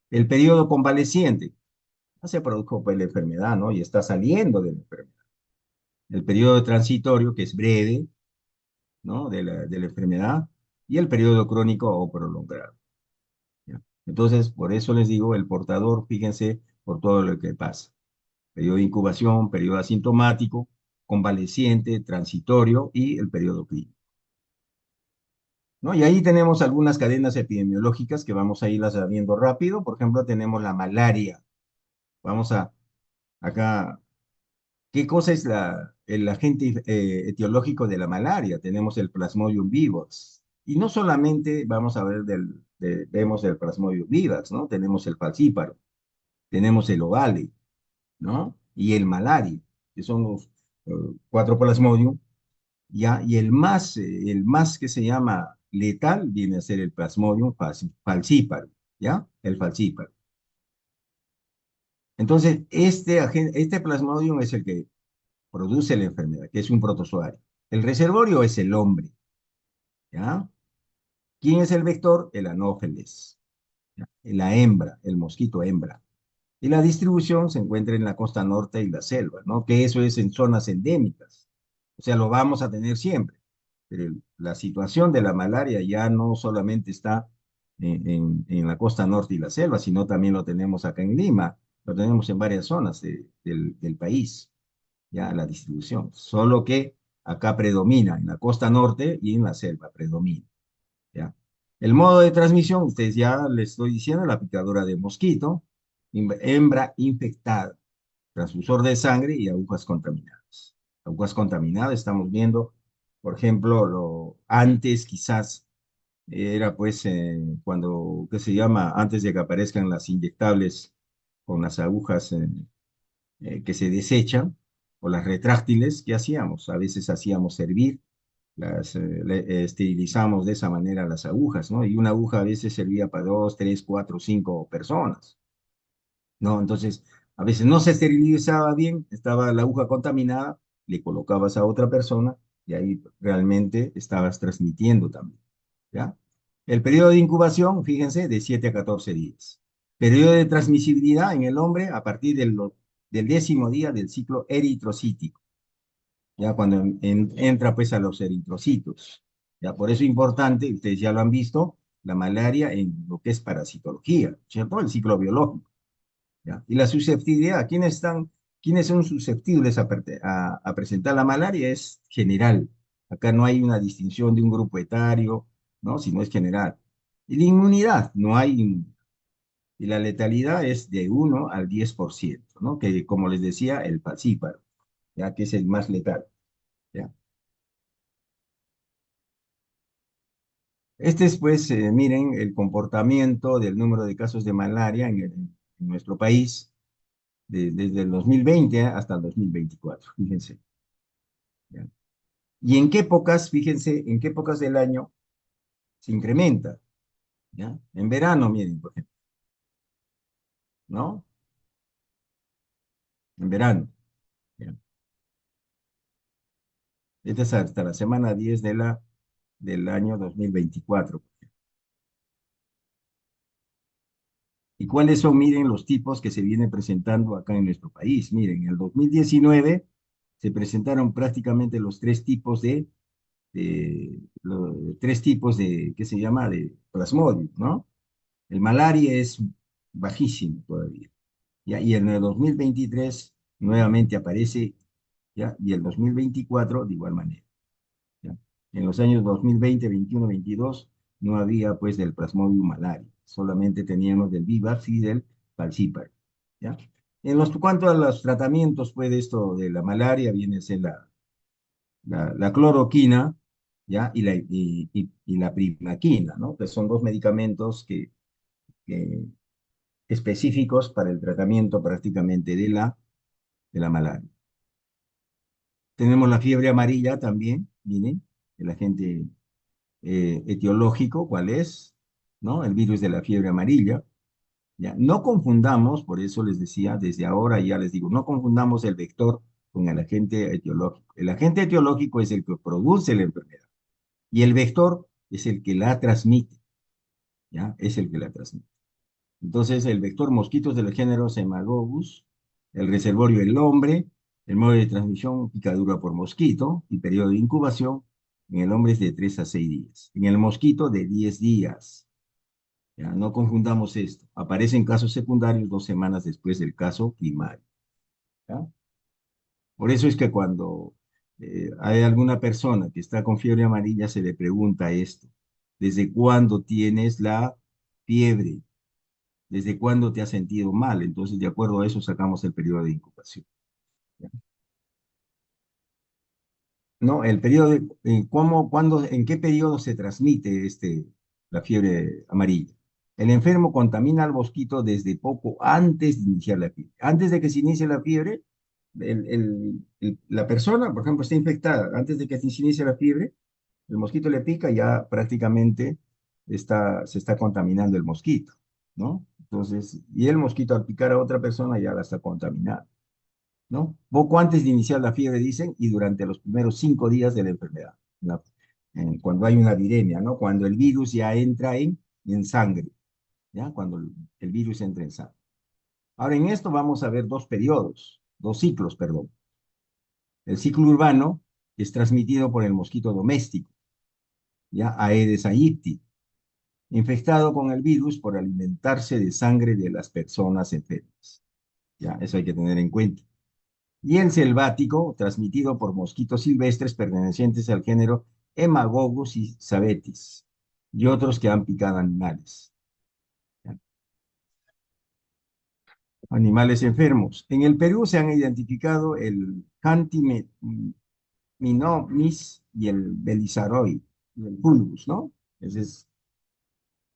El periodo convaleciente, ya se produjo pues la enfermedad, ¿no? Y está saliendo de la enfermedad. El periodo transitorio, que es breve, ¿no? De la enfermedad, y el periodo crónico o prolongado, ¿ya? Entonces, por eso les digo, el portador, fíjense por todo lo que pasa. Periodo de incubación, periodo asintomático, convaleciente, transitorio y el periodo clínico, ¿no? Y ahí tenemos algunas cadenas epidemiológicas que vamos a irlas viendo rápido. Por ejemplo, tenemos la malaria. Vamos acá, ¿qué cosa es el agente etiológico de la malaria? Tenemos el Plasmodium vivax. Y no solamente vamos a ver vemos el Plasmodium vivax, ¿no? Tenemos el falcíparo, tenemos el ovale, ¿no? Y el malaria, que son los cuatro Plasmodium, ¿ya? Y el más que se llama letal viene a ser el Plasmodium falciparum, ¿ya? El falciparum. Entonces, este Plasmodium es el que produce la enfermedad, que es un protozoario. El reservorio es el hombre, ¿ya? ¿Quién es el vector? El anófeles, ¿ya? La hembra, el mosquito hembra. Y la distribución se encuentra en la costa norte y la selva, ¿no? Que eso es en zonas endémicas. O sea, lo vamos a tener siempre. Pero la situación de la malaria ya no solamente está en la costa norte y la selva, sino también lo tenemos acá en Lima, lo tenemos en varias zonas del país, ya la distribución. Solo que acá predomina, en la costa norte y en la selva predomina, ¿ya? El modo de transmisión, ustedes ya les estoy diciendo, la picadura de mosquito, hembra infectada, transfusor de sangre y agujas contaminadas. Agujas contaminadas, estamos viendo, por ejemplo, antes quizás era pues cuando, ¿qué se llama? Antes de que aparezcan las inyectables con las agujas que se desechan, o las retráctiles, ¿qué hacíamos? A veces hacíamos hervir, esterilizamos de esa manera las agujas, ¿no? Y una aguja a veces servía para dos, tres, cuatro, cinco personas, ¿no? Entonces, a veces no se esterilizaba bien, estaba la aguja contaminada, le colocabas a otra persona y ahí realmente estabas transmitiendo también, ¿ya? El periodo de incubación, fíjense, de 7 a 14 días. Periodo de transmisibilidad en el hombre a partir del 10.º día del ciclo eritrocítico, ya cuando entra pues a los eritrocitos. Ya por eso es importante, ustedes ya lo han visto, la malaria en lo que es parasitología, ¿cierto? El ciclo biológico, ¿ya? Y la susceptibilidad, ¿quiénes son susceptibles a presentar la malaria? Es general. Acá no hay una distinción de un grupo etario, ¿no? Sino es general. Y la inmunidad, no hay inmunidad. Y la letalidad es de 1 al 10%, ¿no? Que como les decía, el falcíparo, ya que es el más letal, ¿ya? Este es, pues, miren, el comportamiento del número de casos de malaria en nuestro país desde el 2020 hasta el 2024, fíjense, ¿ya? Y en qué épocas, fíjense, en qué épocas del año se incrementa, ¿ya? En verano, miren, por ejemplo, ¿no? En verano, ¿ya? Esta es hasta la semana 10 del año 2024. ¿Y cuáles son, miren, los tipos que se vienen presentando acá en nuestro país? Miren, en el 2019 se presentaron prácticamente los tres tipos de, ¿qué se llama? De plasmodium, ¿no? El malaria es bajísimo todavía, ¿ya? Y en el 2023 nuevamente aparece, ¿ya? Y el 2024 de igual manera, ¿ya? En los años 2020, 21, 22 no había pues del Plasmodium malaria, solamente teníamos del Vivax y del Falciparum, ¿ya? Cuanto a los tratamientos pues de esto de la malaria, viene a ser la cloroquina, ¿ya? Y la primaquina, ¿no? Que son dos medicamentos que específicos para el tratamiento prácticamente de la malaria. Tenemos la fiebre amarilla también, miren, el agente etiológico, ¿cuál es? ¿No? El virus de la fiebre amarilla. ¿Ya? No confundamos, por eso les decía, desde ahora ya les digo, no confundamos el vector con el agente etiológico. El agente etiológico es el que produce la enfermedad y el vector es el que la transmite, ¿ya? Es el que la transmite. Entonces, el vector mosquitos del género Semagogus, el reservorio el hombre, el modo de transmisión picadura por mosquito y periodo de incubación en el hombre es de 3 a 6 días. En el mosquito de 10 días. ¿Ya? No confundamos esto. Aparecen casos secundarios 2 semanas después del caso primario. ¿Ya? Por eso es que cuando hay alguna persona que está con fiebre amarilla, se le pregunta esto. ¿Desde cuándo tienes la fiebre? ¿Desde cuándo te has sentido mal? Entonces, de acuerdo a eso, sacamos el periodo de incubación. ¿Ya? ¿No? El periodo de, ¿cómo, cuándo, en qué periodo se transmite la fiebre amarilla? El enfermo contamina al mosquito desde poco antes de iniciar la fiebre. Antes de que se inicie la fiebre, la persona, por ejemplo, está infectada. Antes de que se inicie la fiebre, el mosquito le pica, ya prácticamente se está contaminando el mosquito, ¿no? Entonces, y el mosquito al picar a otra persona ya la está contaminando, ¿no? Poco antes de iniciar la fiebre, dicen, y durante los primeros 5 días de la enfermedad, cuando hay una viremia, ¿no? Cuando el virus ya entra en sangre, ¿ya? Cuando el virus entra en sangre. Ahora, en esto vamos a ver dos ciclos, perdón. El ciclo urbano es transmitido por el mosquito doméstico, ¿ya? Aedes aegypti, infectado con el virus por alimentarse de sangre de las personas enfermas. ¿Ya? Eso hay que tener en cuenta. Y el selvático, transmitido por mosquitos silvestres pertenecientes al género Hemagogus y Sabetis, y otros que han picado animales. ¿Ya? Animales enfermos. En el Perú se han identificado el Cantiminomis y el Belisaroid, y el Pulgus, ¿no? Ese es,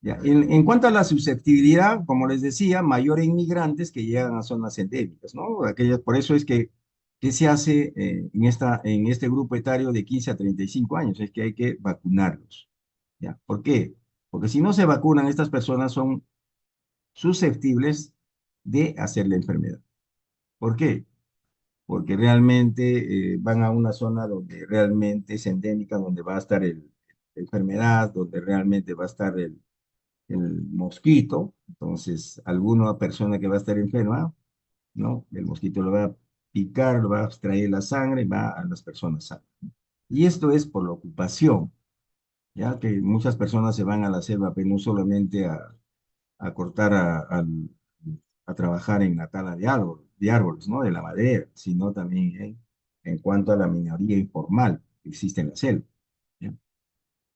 ya. En cuanto a la susceptibilidad, como les decía, mayor en migrantes que llegan a zonas endémicas, ¿no? Por eso es que, ¿qué se hace en este grupo etario de 15 a 35 años? Es que hay que vacunarlos, ¿ya? ¿Por qué? Porque si no se vacunan, estas personas son susceptibles de hacer la enfermedad. ¿Por qué? Porque realmente van a una zona donde realmente es endémica, donde va a estar la enfermedad, donde realmente va a estar el mosquito. Entonces, alguna persona que va a estar enferma, ¿no? El mosquito lo va a picar, lo va a extraer la sangre y va a las personas sanas. Y esto es por la ocupación, ya que muchas personas se van a la selva, pero no solamente a cortar, a trabajar en la tala de árboles, ¿no? De la madera, sino también en cuanto a la minería informal que existe en la selva. ¿Ya?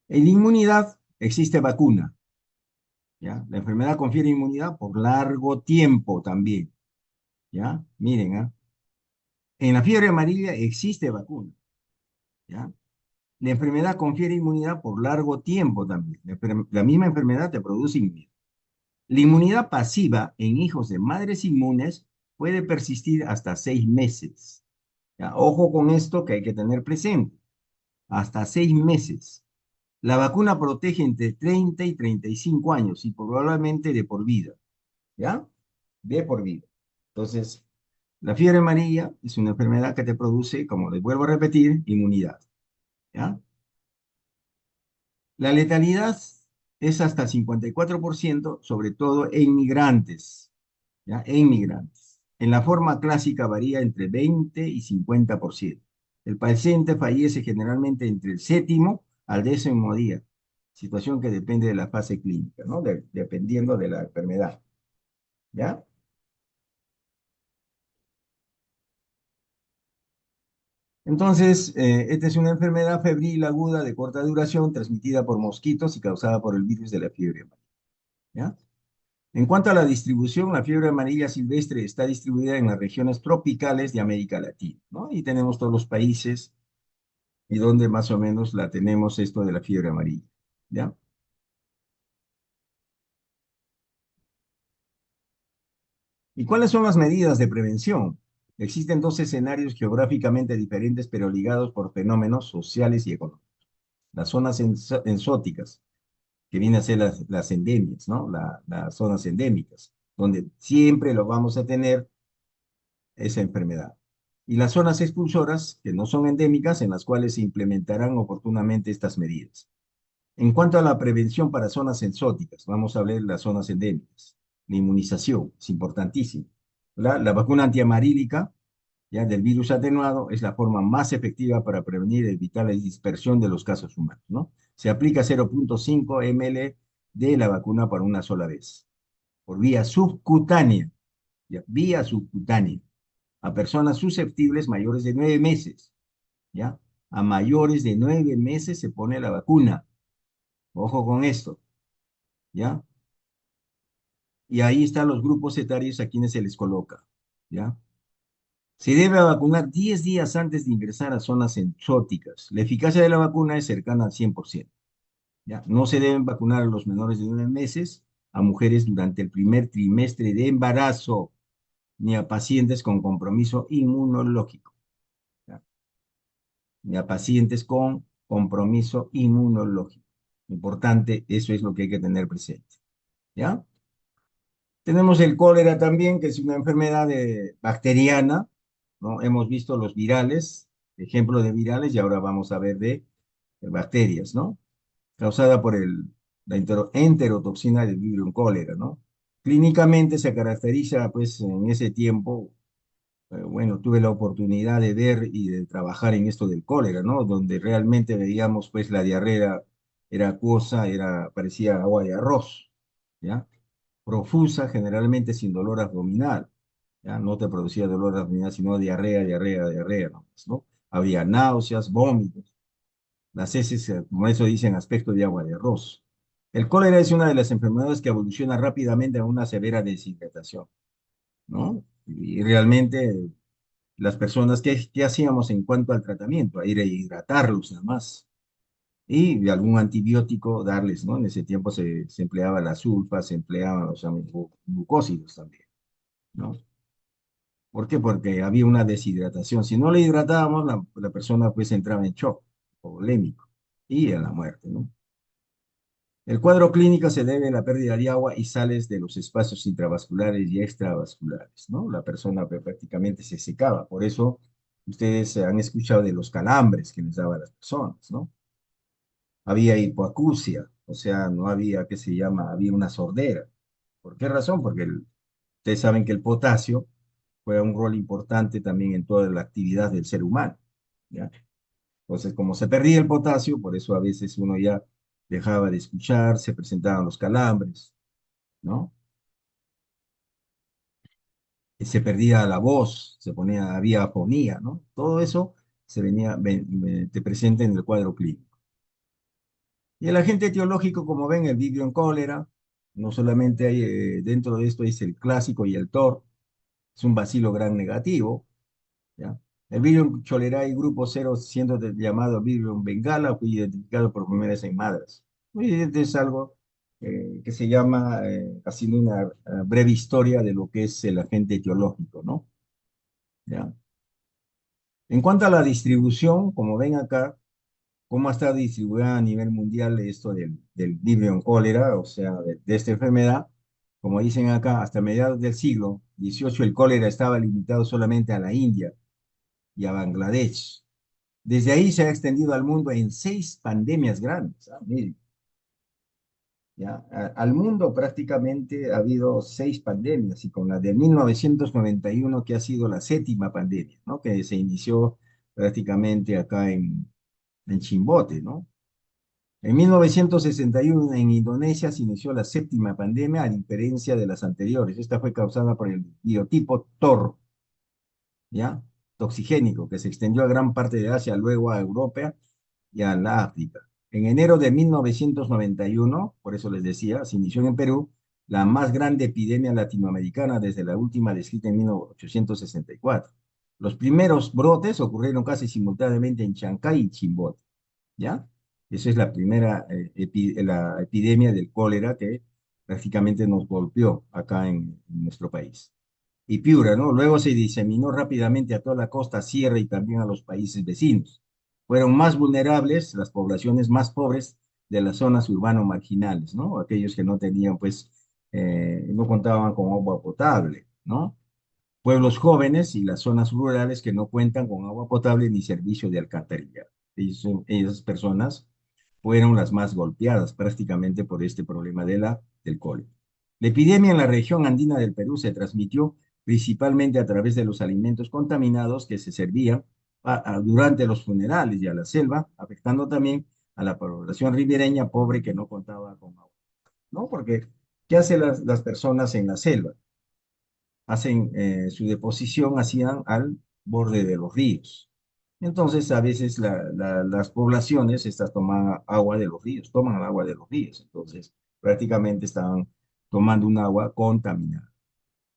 En inmunidad existe vacuna, ¿ya? La enfermedad confiere inmunidad por largo tiempo también, ¿ya? Miren, ¿ah? En la fiebre amarilla existe vacuna, ¿ya? La enfermedad confiere inmunidad por largo tiempo también. La misma enfermedad te produce inmunidad. La inmunidad pasiva en hijos de madres inmunes puede persistir hasta 6 meses. ¿Ya? Ojo con esto que hay que tener presente. Hasta 6 meses. La vacuna protege entre 30 y 35 años y probablemente de por vida. ¿Ya? De por vida. Entonces, la fiebre amarilla es una enfermedad que te produce, como les vuelvo a repetir, inmunidad. ¿Ya? La letalidad es hasta 54%, sobre todo en migrantes. ¿Ya? En migrantes. En la forma clásica varía entre 20 y 50%. El paciente fallece generalmente entre el séptimo al 10.º día, situación que depende de la fase clínica, ¿no? Dependiendo de la enfermedad. ¿Ya? Entonces, esta es una enfermedad febril aguda de corta duración transmitida por mosquitos y causada por el virus de la fiebre amarilla. ¿Ya? En cuanto a la distribución, la fiebre amarilla silvestre está distribuida en las regiones tropicales de América Latina, ¿no? Y tenemos todos los países. y donde más o menos la tenemos esto de la fiebre amarilla, ¿ya? ¿Y cuáles son las medidas de prevención? Existen dos escenarios geográficamente diferentes, pero ligados por fenómenos sociales y económicos. Las zonas ensóticas, que vienen a ser las endemias, ¿no? Las zonas endémicas, donde siempre lo vamos a tener esa enfermedad. Y las zonas expulsoras, que no son endémicas, en las cuales se implementarán oportunamente estas medidas. En cuanto a la prevención para zonas ensóticas, vamos a ver las zonas endémicas. La inmunización es importantísima. La vacuna antiamarílica, ya del virus atenuado, es la forma más efectiva para prevenir y evitar la dispersión de los casos humanos, ¿no? Se aplica 0,5 ml de la vacuna por una sola vez, por vía subcutánea, ya, vía subcutánea, a personas susceptibles mayores de 9 meses, ¿ya? A mayores de 9 meses se pone la vacuna. Ojo con esto, ¿ya? Y ahí están los grupos etarios a quienes se les coloca, ¿ya? Se debe vacunar 10 días antes de ingresar a zonas exóticas. La eficacia de la vacuna es cercana al 100%, ¿ya? No se deben vacunar a los menores de 9 meses, a mujeres durante el primer trimestre de embarazo, ni a pacientes con compromiso inmunológico, ¿ya? Ni a pacientes con compromiso inmunológico. Importante, eso es lo que hay que tener presente, ¿ya? Tenemos el cólera también, que es una enfermedad bacteriana, ¿no? Hemos visto los virales, ejemplo de virales, y ahora vamos a ver de bacterias, ¿no? Causada por la enterotoxina del Vibrio cólera, ¿no? Clínicamente se caracteriza, pues, en ese tiempo, bueno, tuve la oportunidad de ver y de trabajar en esto del cólera, ¿no? Donde realmente veíamos, pues, la diarrea era acuosa, parecía agua de arroz, ¿ya? Profusa, generalmente sin dolor abdominal, ¿ya? No te producía dolor abdominal, sino diarrea, diarrea, diarrea, ¿no? Había náuseas, vómitos, las heces, como eso dicen, aspecto de agua de arroz. El cólera es una de las enfermedades que evoluciona rápidamente a una severa deshidratación, ¿no? Y realmente las personas, ¿qué hacíamos en cuanto al tratamiento? A ir a hidratarlos nada más. Y de algún antibiótico darles, ¿no? En ese tiempo se empleaba la sulfa, se empleaban los glucósidos también, ¿no? ¿Por qué? Porque había una deshidratación. Si no le hidratábamos, la persona pues entraba en shock o polémico y a la muerte, ¿no? El cuadro clínico se debe a la pérdida de agua y sales de los espacios intravasculares y extravasculares, ¿no? La persona pues, prácticamente se secaba. Por eso ustedes han escuchado de los calambres que les daba a las personas, ¿no? Había hipoacusia, o sea, no había, ¿qué se llama? Había una sordera. ¿Por qué razón? Porque ustedes saben que el potasio juega un rol importante también en toda la actividad del ser humano, ¿ya? Entonces, como se perdía el potasio, por eso a veces uno ya dejaba de escuchar, se presentaban los calambres, ¿no? Y se perdía la voz, había afonía, ¿no? Todo eso te presenta en el cuadro clínico. Y el agente etiológico, como ven, el vibrio en cólera, no solamente hay, dentro de esto es el clásico y el TOR, es un bacilo gran negativo, ¿ya? El Virion cholerae grupo 0, siendo llamado Virion bengala, fue identificado por primera vez en Madras. Y este es algo que se llama, haciendo una breve historia de lo que es el agente etiológico, ¿no? ¿Ya? En cuanto a la distribución, como ven acá, cómo está distribuida a nivel mundial esto del Virion cólera, o sea, de esta enfermedad, como dicen acá, hasta mediados del siglo XVIII el cólera estaba limitado solamente a la India y a Bangladesh. Desde ahí se ha extendido al mundo en 6 pandemias grandes. Miren, ¿ya? Al mundo prácticamente ha habido 6 pandemias y con la de 1991 que ha sido la séptima pandemia, ¿no? Que se inició prácticamente acá en Chimbote, ¿no? En 1961 en Indonesia se inició la séptima pandemia a diferencia de las anteriores. Esta fue causada por el biotipo TOR, ¿ya? Toxigénico, que se extendió a gran parte de Asia, luego a Europa y a la África. En enero de 1991, por eso les decía, se inició en Perú la más grande epidemia latinoamericana desde la última descrita en 1864. Los primeros brotes ocurrieron casi simultáneamente en Chancay y Chimbote, ¿ya? Esa es la primera la epidemia del cólera que prácticamente nos golpeó acá en nuestro país. Y Piura, ¿no? Luego se diseminó rápidamente a toda la costa sierra y también a los países vecinos. Fueron más vulnerables las poblaciones más pobres de las zonas urbano-marginales, ¿no? Aquellos que no tenían, pues, no contaban con agua potable, ¿no? Pueblos jóvenes y las zonas rurales que no cuentan con agua potable ni servicio de alcantarillado. Esas personas fueron las más golpeadas prácticamente por este problema del cólera. La epidemia en la región andina del Perú se transmitió principalmente a través de los alimentos contaminados que se servían durante los funerales y a la selva, afectando también a la población ribereña pobre que no contaba con agua, ¿no? Porque, ¿qué hacen las personas en la selva? Hacen su deposición, hacían al borde de los ríos. Entonces, a veces las poblaciones estas toman agua de los ríos, toman el agua de los ríos. Entonces, prácticamente estaban tomando un agua contaminada,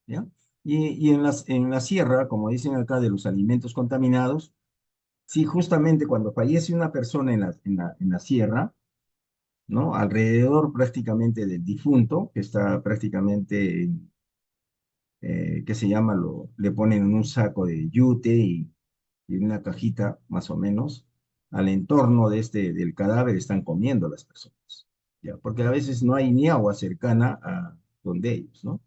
¿ya? Y en la sierra, como dicen acá, de los alimentos contaminados, sí, justamente cuando fallece una persona en la sierra, ¿no? Alrededor prácticamente del difunto, que está prácticamente ¿qué se llama? Le ponen en un saco de yute y una cajita, más o menos, al entorno del cadáver están comiendo las personas, ¿ya? Porque a veces no hay ni agua cercana a donde ellos, ¿no?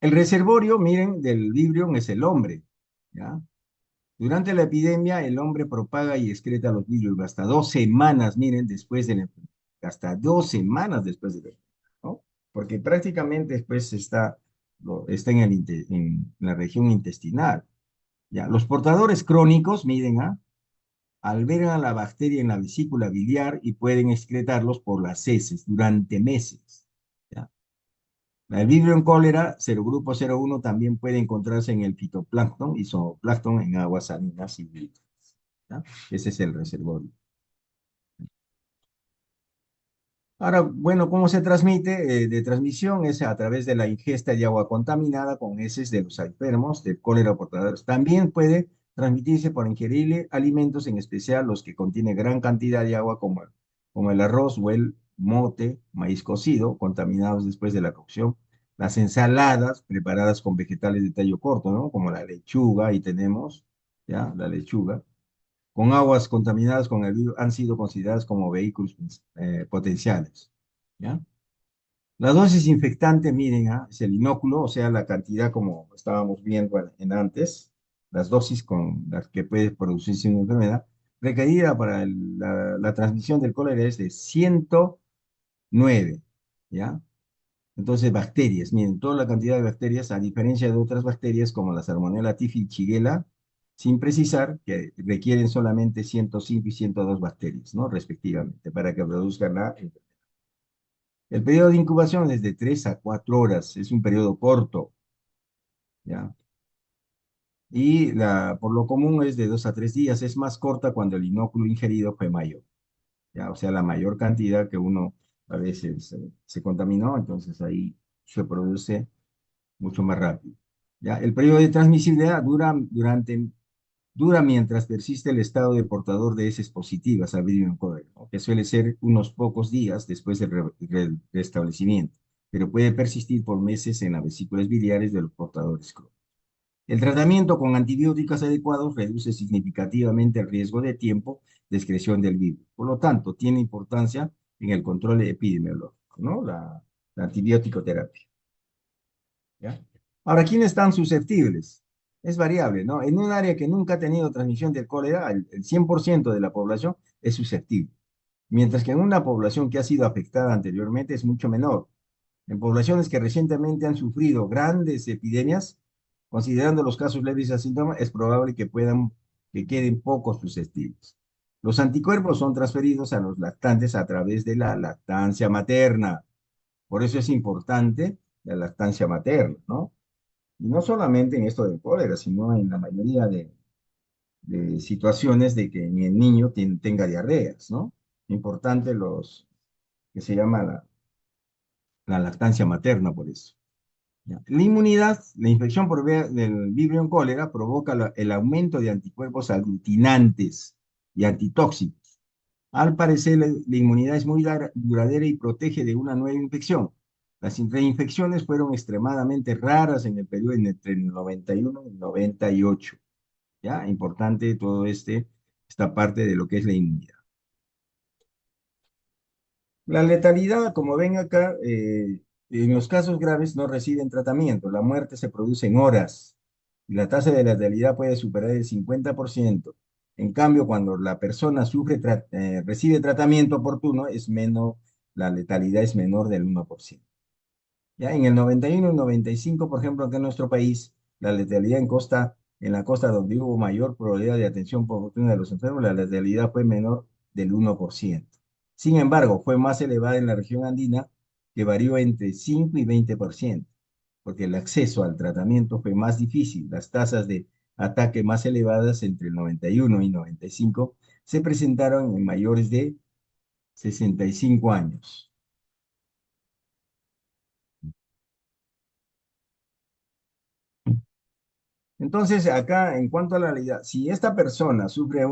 El reservorio, miren, del Vibrio es el hombre, ¿ya? Durante la epidemia, el hombre propaga y excreta los virus hasta 2 semanas, miren, después de la enfermedad, hasta 2 semanas después de la enfermedad, ¿no? Porque prácticamente después está en la región intestinal, ¿ya? Los portadores crónicos, miren, albergan la bacteria en la vesícula biliar y pueden excretarlos por las heces durante meses, ¿ya? El vibrio en cólera, serogrupo 01, también puede encontrarse en el fitoplancton y zooplancton en aguas salinas y filtros, ¿ya? Ese es el reservorio. Ahora, bueno, ¿cómo se transmite? De transmisión es a través de la ingesta de agua contaminada con heces de los enfermos del cólera portadores. También puede transmitirse por ingerir alimentos, en especial los que contienen gran cantidad de agua, como el arroz o el mote, maíz cocido, contaminados después de la cocción. Las ensaladas preparadas con vegetales de tallo corto, ¿no? Como la lechuga, ahí tenemos, ¿ya? La lechuga con aguas contaminadas con el virus han sido consideradas como vehículos potenciales, ¿ya? La dosis infectante, miren, es el inóculo, o sea, la cantidad como estábamos viendo en antes, las dosis con las que puede producirse una enfermedad, requerida para la transmisión del cólera es de 109, ¿ya? Entonces, bacterias, miren, toda la cantidad de bacterias, a diferencia de otras bacterias como la Salmonella typhi y Shigella, sin precisar que requieren solamente 105 y 102 bacterias, ¿no? Respectivamente, para que produzcan la enfermedad. El periodo de incubación es de 3 a 4 horas, es un periodo corto, ¿ya? Y por lo común es de 2 a 3 días, es más corta cuando el inóculo ingerido fue mayor, ¿ya? O sea, la mayor cantidad que uno a veces se contaminó, entonces ahí se produce mucho más rápido. ¿Ya? El periodo de transmisibilidad dura mientras persiste el estado de portador de heces positivas al virus cólera, ¿no? Que suele ser unos pocos días después del restablecimiento, pero puede persistir por meses en las vesículas biliares de los portadores crónicos. El tratamiento con antibióticos adecuados reduce significativamente el riesgo de tiempo de excreción del virus. Por lo tanto, tiene importancia en el control epidemiológico, ¿no? La antibiótico terapia. ¿Ya? Ahora, ¿quiénes están susceptibles? Es variable, ¿no? En un área que nunca ha tenido transmisión del cólera, el 100% de la población es susceptible, mientras que en una población que ha sido afectada anteriormente es mucho menor. En poblaciones que recientemente han sufrido grandes epidemias, considerando los casos leves y asíntomas, es probable que queden pocos susceptibles. Los anticuerpos son transferidos a los lactantes a través de la lactancia materna. Por eso es importante la lactancia materna, ¿no? Y no solamente en esto del cólera, sino en la mayoría de situaciones de que el niño tenga diarreas, ¿no? Importante que se llama la lactancia materna por eso. ¿Ya? La inmunidad, la infección por vía del Vibrio cólera provoca el aumento de anticuerpos aglutinantes y antitóxicos. Al parecer, la inmunidad es muy duradera y protege de una nueva infección. Las reinfecciones fueron extremadamente raras en el periodo entre el 91 y el 98. ¿Ya? Importante todo esta parte de lo que es la inmunidad. La letalidad, como ven acá, en los casos graves no reciben tratamiento. La muerte se produce en horas y la tasa de letalidad puede superar el 50%. En cambio, cuando la persona recibe tratamiento oportuno, la letalidad es menor del 1%. Ya en el 91 y 95, por ejemplo, acá en nuestro país, la letalidad en la costa donde hubo mayor probabilidad de atención oportuna de los enfermos, la letalidad fue menor del 1%. Sin embargo, fue más elevada en la región andina, que varió entre 5 y 20%, porque el acceso al tratamiento fue más difícil. Las tasas de ataque más elevadas entre el 91 y 95 se presentaron en mayores de 65 años. Entonces, acá, en cuanto a la realidad, si esta persona sufre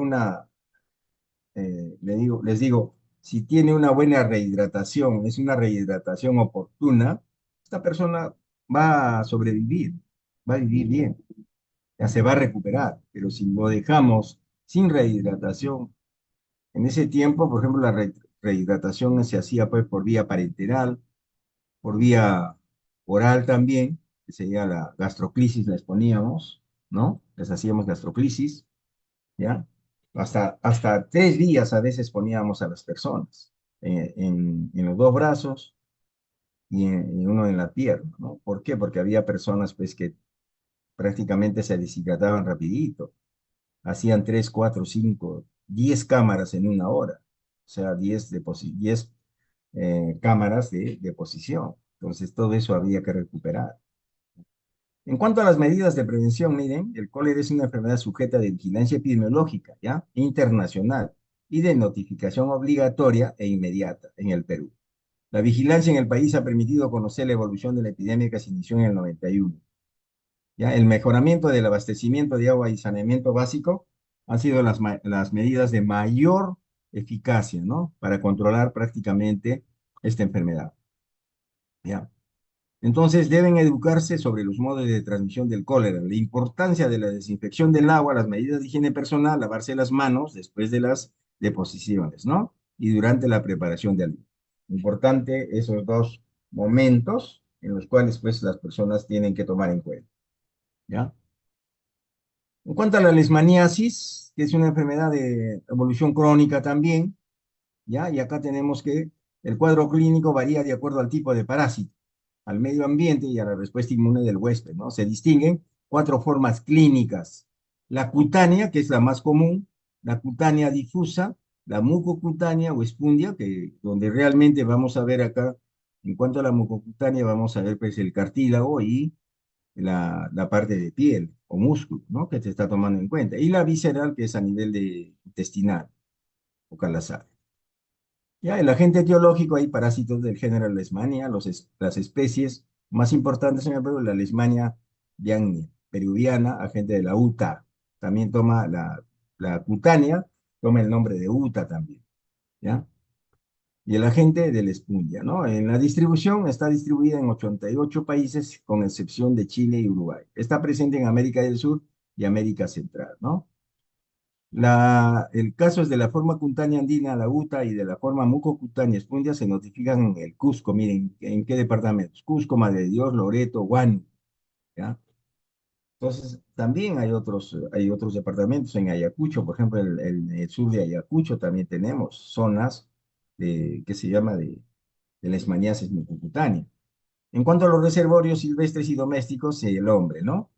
les digo, si tiene una buena rehidratación, es una rehidratación oportuna, esta persona va a sobrevivir, va a vivir bien, ya se va a recuperar. Pero si lo dejamos sin rehidratación, en ese tiempo, por ejemplo, la rehidratación se hacía pues por vía parenteral, por vía oral también, que sería la gastroclisis, les poníamos, ¿no? Les hacíamos gastroclisis, ¿ya? Hasta 3 días a veces poníamos a las personas en los dos brazos y uno en la pierna, ¿no? ¿Por qué? Porque había personas pues que prácticamente se deshidrataban rapidito, hacían 3, 4, 5, 10 cámaras en una hora, o sea, 10 cámaras de deposición. Entonces todo eso había que recuperar. En cuanto a las medidas de prevención, miren, el cólera es una enfermedad sujeta de vigilancia epidemiológica, ¿ya? Internacional y de notificación obligatoria e inmediata en el Perú. La vigilancia en el país ha permitido conocer la evolución de la epidemia que se inició en el 91. ¿Ya? El mejoramiento del abastecimiento de agua y saneamiento básico han sido las medidas de mayor eficacia, ¿no? Para controlar prácticamente esta enfermedad, ¿ya? Entonces deben educarse sobre los modos de transmisión del cólera, la importancia de la desinfección del agua, las medidas de higiene personal, lavarse las manos después de las deposiciones, ¿no? Y durante la preparación del alimento. Importante esos dos momentos en los cuales pues las personas tienen que tomar en cuenta, ¿ya? En cuanto a la leishmaniasis, que es una enfermedad de evolución crónica también, ¿ya? Y acá tenemos que el cuadro clínico varía de acuerdo al tipo de parásito, al medio ambiente y a la respuesta inmune del huésped, ¿no? Se distinguen 4 formas clínicas. La cutánea, que es la más común, la cutánea difusa, la mucocutánea o espundia, donde realmente vamos a ver acá, en cuanto a la mucocutánea, vamos a ver pues el cartílago y la parte de piel o músculo, ¿no? Que se está tomando en cuenta. Y la visceral, que es a nivel de intestinal o calazar. Ya, el agente etiológico, hay parásitos del género Leishmania, las especies más importantes en el Perú, la Leishmania yanni, peruviana, agente de la UTA. También toma la cutánea, toma el nombre de UTA también, ¿ya? Y el agente del espundia, ¿no? En la distribución está distribuida en 88 países, con excepción de Chile y Uruguay. Está presente en América del Sur y América Central, ¿no? El caso es de la forma cutánea andina, la UTA, y de la forma mucocutánea espundia se notifican en el Cusco. Miren, ¿en qué departamentos? Cusco, Madre de Dios, Loreto, Huánuco, ¿ya? Entonces, también hay otros departamentos en Ayacucho, por ejemplo, el sur de Ayacucho también tenemos zonas que se llama de leishmaniasis mucocutánea. En cuanto a los reservorios silvestres y domésticos, el hombre, ¿no?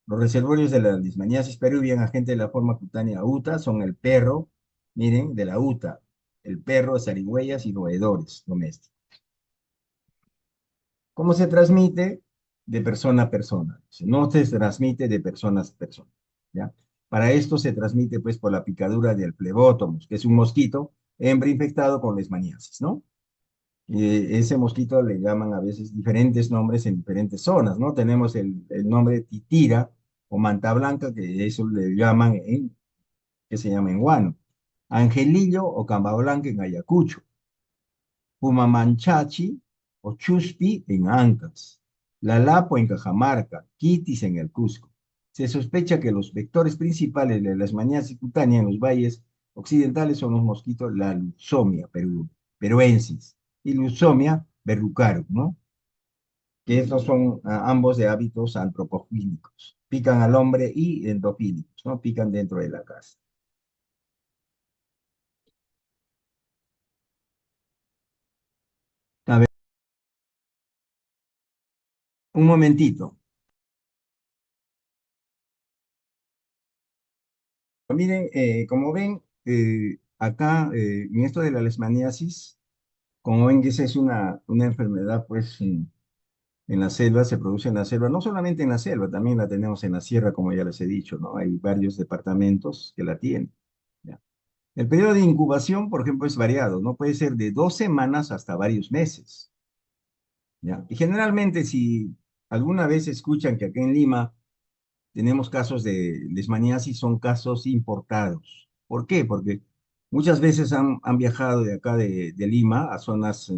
Los reservorios de la Leishmaniasis peruviana, agente de la forma cutánea UTA, son el perro, miren, de la UTA, el perro, zarigüeyas y roedores domésticos. ¿Cómo se transmite? De persona a persona. No se transmite de personas a personas, ¿ya? Para esto se transmite, pues, por la picadura del plebótomos, que es un mosquito hembra infectado con leishmaniasis, ¿no? Ese mosquito le llaman a veces diferentes nombres en diferentes zonas, ¿no? Tenemos el nombre titira o manta blanca, que eso le llaman que se llama en guano. Angelillo o camba blanca en Ayacucho. Pumamanchachi o chuspi en Ancas. Lalapo en Cajamarca. Quitis en el Cusco. Se sospecha que los vectores principales de la leishmaniasis cutánea en los valles occidentales son los mosquitos, la Luxomia peruensis y Luxomia verrucarum, ¿no? Que estos son ambos de hábitos antropofílicos. Pican al hombre y endofílicos, ¿no? Pican dentro de la casa. A ver, un momentito. Miren, como ven, acá en esto de la leishmaniasis, como ven que esa es una enfermedad, pues en la selva, se produce en la selva, no solamente en la selva, también la tenemos en la sierra, como ya les he dicho, ¿no? Hay varios departamentos que la tienen. ¿Ya? El periodo de incubación, por ejemplo, es variado, ¿no? Puede ser de 2 semanas hasta varios meses. ¿Ya? Y generalmente, si alguna vez escuchan que acá en Lima tenemos casos de leishmaniasis, son casos importados. ¿Por qué? Porque muchas veces han viajado de acá de Lima a zonas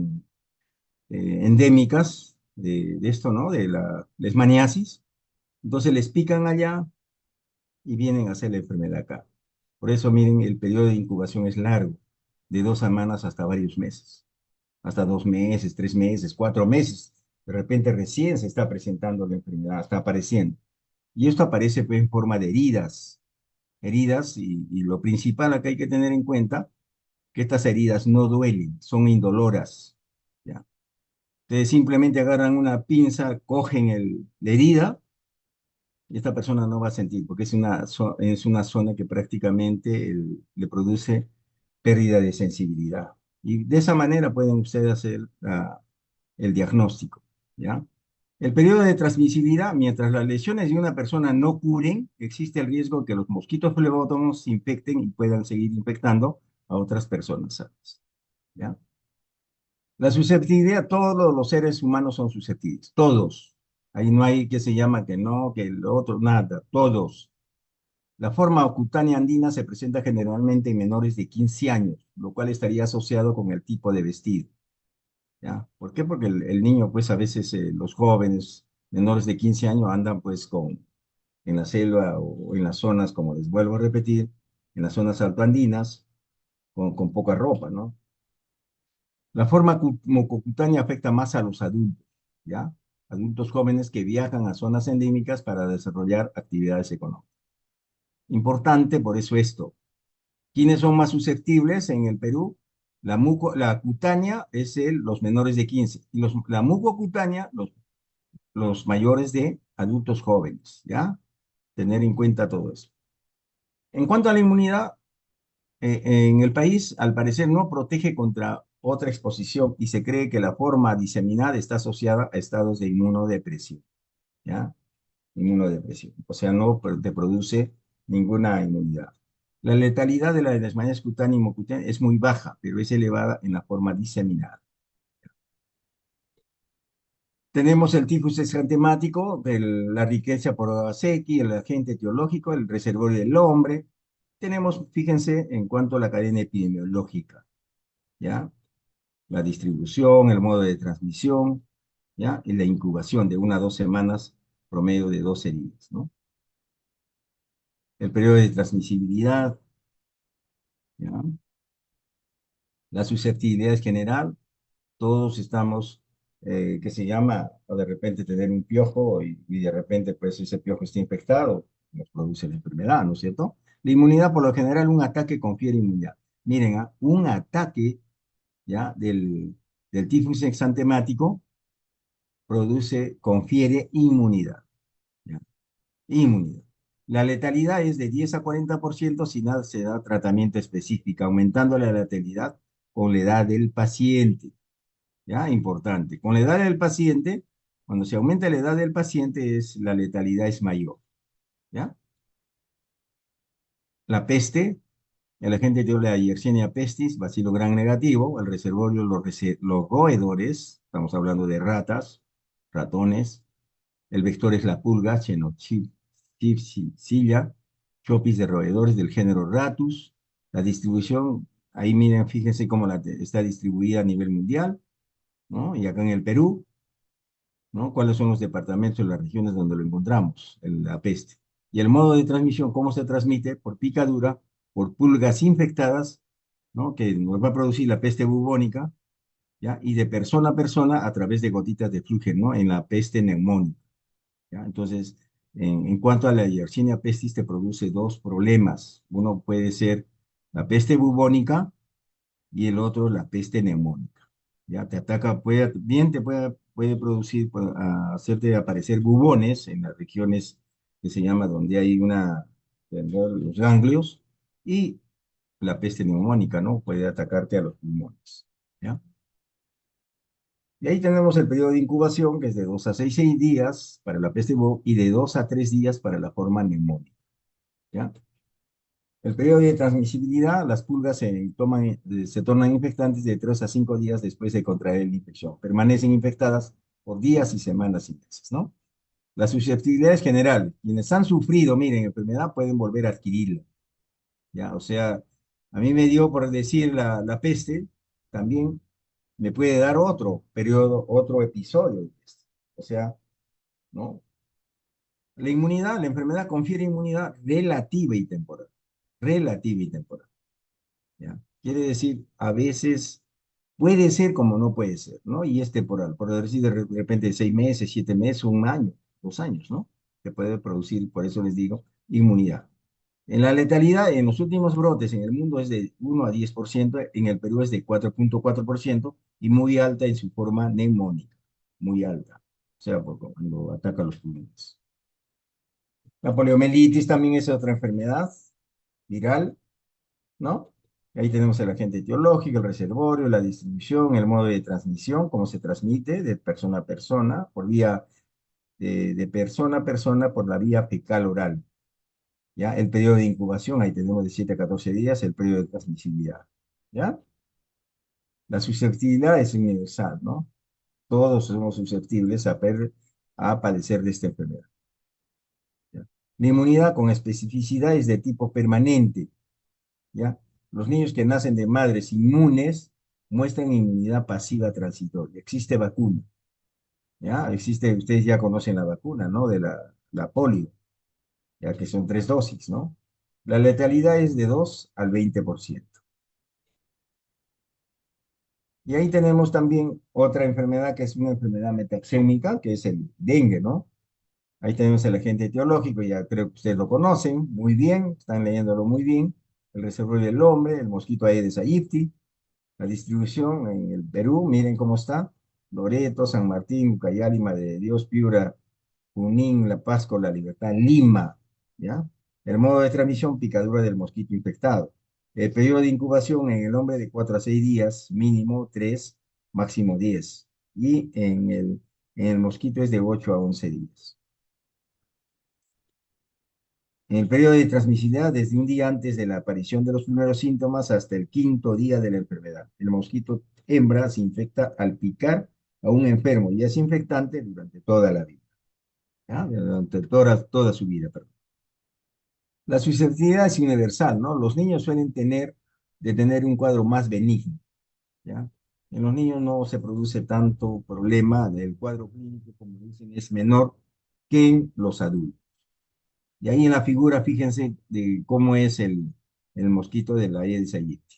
endémicas de esto, ¿no? De la leishmaniasis. Entonces les pican allá y vienen a hacer la enfermedad acá. Por eso, miren, el periodo de incubación es largo, de 2 semanas hasta varios meses, hasta 2 meses, 3 meses, 4 meses. De repente recién se está presentando la enfermedad, está apareciendo. Y esto aparece pues, en forma de heridas, y lo principal acá hay que tener en cuenta, que estas heridas no duelen, son indoloras, ¿ya? Ustedes simplemente agarran una pinza, cogen la herida, y esta persona no va a sentir, porque es una zona que prácticamente le produce pérdida de sensibilidad. Y de esa manera pueden ustedes hacer el diagnóstico, ¿ya? El periodo de transmisibilidad, mientras las lesiones de una persona no curen, existe el riesgo que los mosquitos flebótomos se infecten y puedan seguir infectando a otras personas sanas, ¿ya? La susceptibilidad, todos los seres humanos son susceptibles, todos. Ahí no hay que se llama que no, que el otro, nada, todos. La forma cutánea andina se presenta generalmente en menores de 15 años, lo cual estaría asociado con el tipo de vestido, ¿ya? ¿Por qué? Porque el niño, pues a veces los jóvenes menores de 15 años andan pues en la selva o en las zonas, como les vuelvo a repetir, en las zonas altoandinas, con poca ropa, ¿no? La forma mucocutánea afecta más a los adultos, ¿ya? Adultos jóvenes que viajan a zonas endémicas para desarrollar actividades económicas. Importante por eso esto. ¿Quiénes son más susceptibles en el Perú? La cutánea es los menores de 15 y la mucocutánea, los mayores de adultos jóvenes, ¿ya? Tener en cuenta todo eso. En cuanto a la inmunidad, en el país, al parecer, no protege contra otra exposición y se cree que la forma diseminada está asociada a estados de inmunodepresión, ¿ya? Inmunodepresión. O sea, no te produce ninguna inmunidad. La letalidad de la leishmaniasis cutánea y mucocutánea es muy baja, pero es elevada en la forma diseminada. Tenemos el tifus exantemático, la riqueza por Kawasaki, el agente etiológico, el reservorio del hombre. Tenemos, fíjense, en cuanto a la cadena epidemiológica, ¿ya? La distribución, el modo de transmisión, ¿ya? Y la incubación de 1 a 2 semanas, promedio de 12 días, ¿no? El periodo de transmisibilidad, ¿ya? La susceptibilidad es general, todos estamos, que se llama, o de repente tener un piojo y de repente pues ese piojo está infectado, nos produce la enfermedad, ¿no es cierto? La inmunidad, por lo general, un ataque confiere inmunidad. Miren, un ataque, ¿ya? Del tifus exantemático confiere inmunidad, ¿ya? Inmunidad. La letalidad es de 10 a 40% si nada se da tratamiento específico, aumentando la letalidad con la edad del paciente. ¿Ya? Importante. Con la edad del paciente, cuando se aumenta la edad del paciente, la letalidad es mayor. ¿Ya? La peste, El agente de la Yersinia pestis, bacilo gran negativo, el reservorio, los roedores, estamos hablando de ratas, ratones, el vector es la pulga, Chinochinchilla, chopis de roedores del género Ratus. La distribución, ahí miren, fíjense cómo está distribuida a nivel mundial, ¿no? Y acá en el Perú, ¿no? ¿Cuáles son los departamentos y las regiones donde lo encontramos, la peste? Y el modo de transmisión, ¿cómo se transmite? Por picadura, por pulgas infectadas, ¿no? Que nos va a producir la peste bubónica, ¿ya? Y de persona a persona a través de gotitas de flujo, ¿no? En la peste neumónica, ¿ya? Entonces, en cuanto a la Yersinia pestis, te produce dos problemas. Uno puede ser la peste bubónica y el otro la peste neumónica. Ya te ataca, puede producir, hacerte aparecer bubones en las regiones que se llama donde hay los ganglios, y la peste neumónica, ¿no? Puede atacarte a los pulmones. ¿Ya? Y ahí tenemos el periodo de incubación, que es de 2 a 6 días para la peste y de 2 a 3 días para la forma neumónica. ¿Ya? El periodo de transmisibilidad, las pulgas se tornan infectantes de 3 a 5 días después de contraer la infección. Permanecen infectadas por días y semanas y meses, ¿no? La susceptibilidad es general. Quienes han sufrido, miren, enfermedad pueden volver a adquirirla, ¿ya? O sea, a mí me dio, por decir, la peste, también me puede dar otro periodo, otro episodio de peste. O sea, ¿no? La inmunidad, la enfermedad confiere inmunidad relativa y temporal. Relativa y temporal. ¿Ya? Quiere decir, a veces puede ser como no puede ser, ¿no? Y es temporal, por decir de repente 6 meses, 7 meses, un año, 2 años, ¿no? Que puede producir, por eso les digo, inmunidad. En la letalidad, en los últimos brotes en el mundo es de 1 a 10%, en el Perú es de 4,4% y muy alta en su forma neumónica, muy alta, o sea, cuando ataca los pulmones. La poliomielitis también es otra enfermedad viral, ¿no? Ahí tenemos el agente etiológico, el reservorio, la distribución, el modo de transmisión, cómo se transmite de persona a persona, por vía de persona a persona por la vía fecal oral. ¿Ya? El periodo de incubación, ahí tenemos de 7 a 14 días, el periodo de transmisibilidad. ¿Ya? La susceptibilidad es universal, ¿no? Todos somos susceptibles a padecer de esta enfermedad. ¿Ya? La inmunidad con especificidad es de tipo permanente. ¿Ya? Los niños que nacen de madres inmunes muestran inmunidad pasiva transitoria. Existe vacuna, ¿ya? Existe, ustedes ya conocen la vacuna, ¿no? De la polio, ya que son 3 dosis, ¿no? La letalidad es de 2 al 20%. Y ahí tenemos también otra enfermedad que es una enfermedad metaxémica, que es el dengue, ¿no? Ahí tenemos el agente etiológico, ya creo que ustedes lo conocen muy bien, están leyéndolo muy bien. El reservorio del hombre, el mosquito Aedes aegypti. La distribución en el Perú, miren cómo está. Loreto, San Martín, Ucayali, Madre de Dios, Piura, Junín, La Paz, con La Libertad, Lima, ¿ya? El modo de transmisión, picadura del mosquito infectado. El periodo de incubación en el hombre de 4 a 6 días, mínimo 3, máximo 10. Y en el mosquito es de 8 a 11 días. En el periodo de transmisibilidad, desde un día antes de la aparición de los primeros síntomas hasta el quinto día de la enfermedad. El mosquito hembra se infecta al picar a un enfermo y es infectante durante toda la vida, ¿ya? Durante toda su vida, perdón. La susceptibilidad es universal, ¿no? Los niños suelen tener un cuadro más benigno, ¿ya? En los niños no se produce tanto problema, del cuadro clínico, como dicen, es menor que en los adultos. Y ahí en la figura, fíjense de cómo es el mosquito de la Aedes aegypti.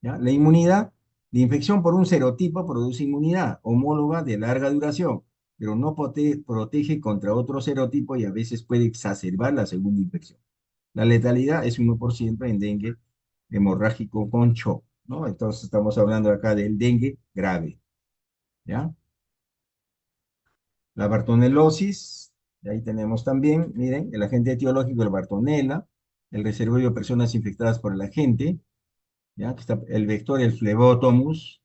¿Ya? La inmunidad, la infección por un serotipo produce inmunidad homóloga de larga duración, pero no protege contra otro serotipo y a veces puede exacerbar la segunda infección. La letalidad es 1% en dengue hemorrágico con shock, ¿no? Entonces estamos hablando acá del dengue grave, ¿ya? La bartonelosis, y ahí tenemos también, miren, el agente etiológico del Bartonella, el reservorio de personas infectadas por el agente, ¿ya? Que está el vector, el Phlebotomus,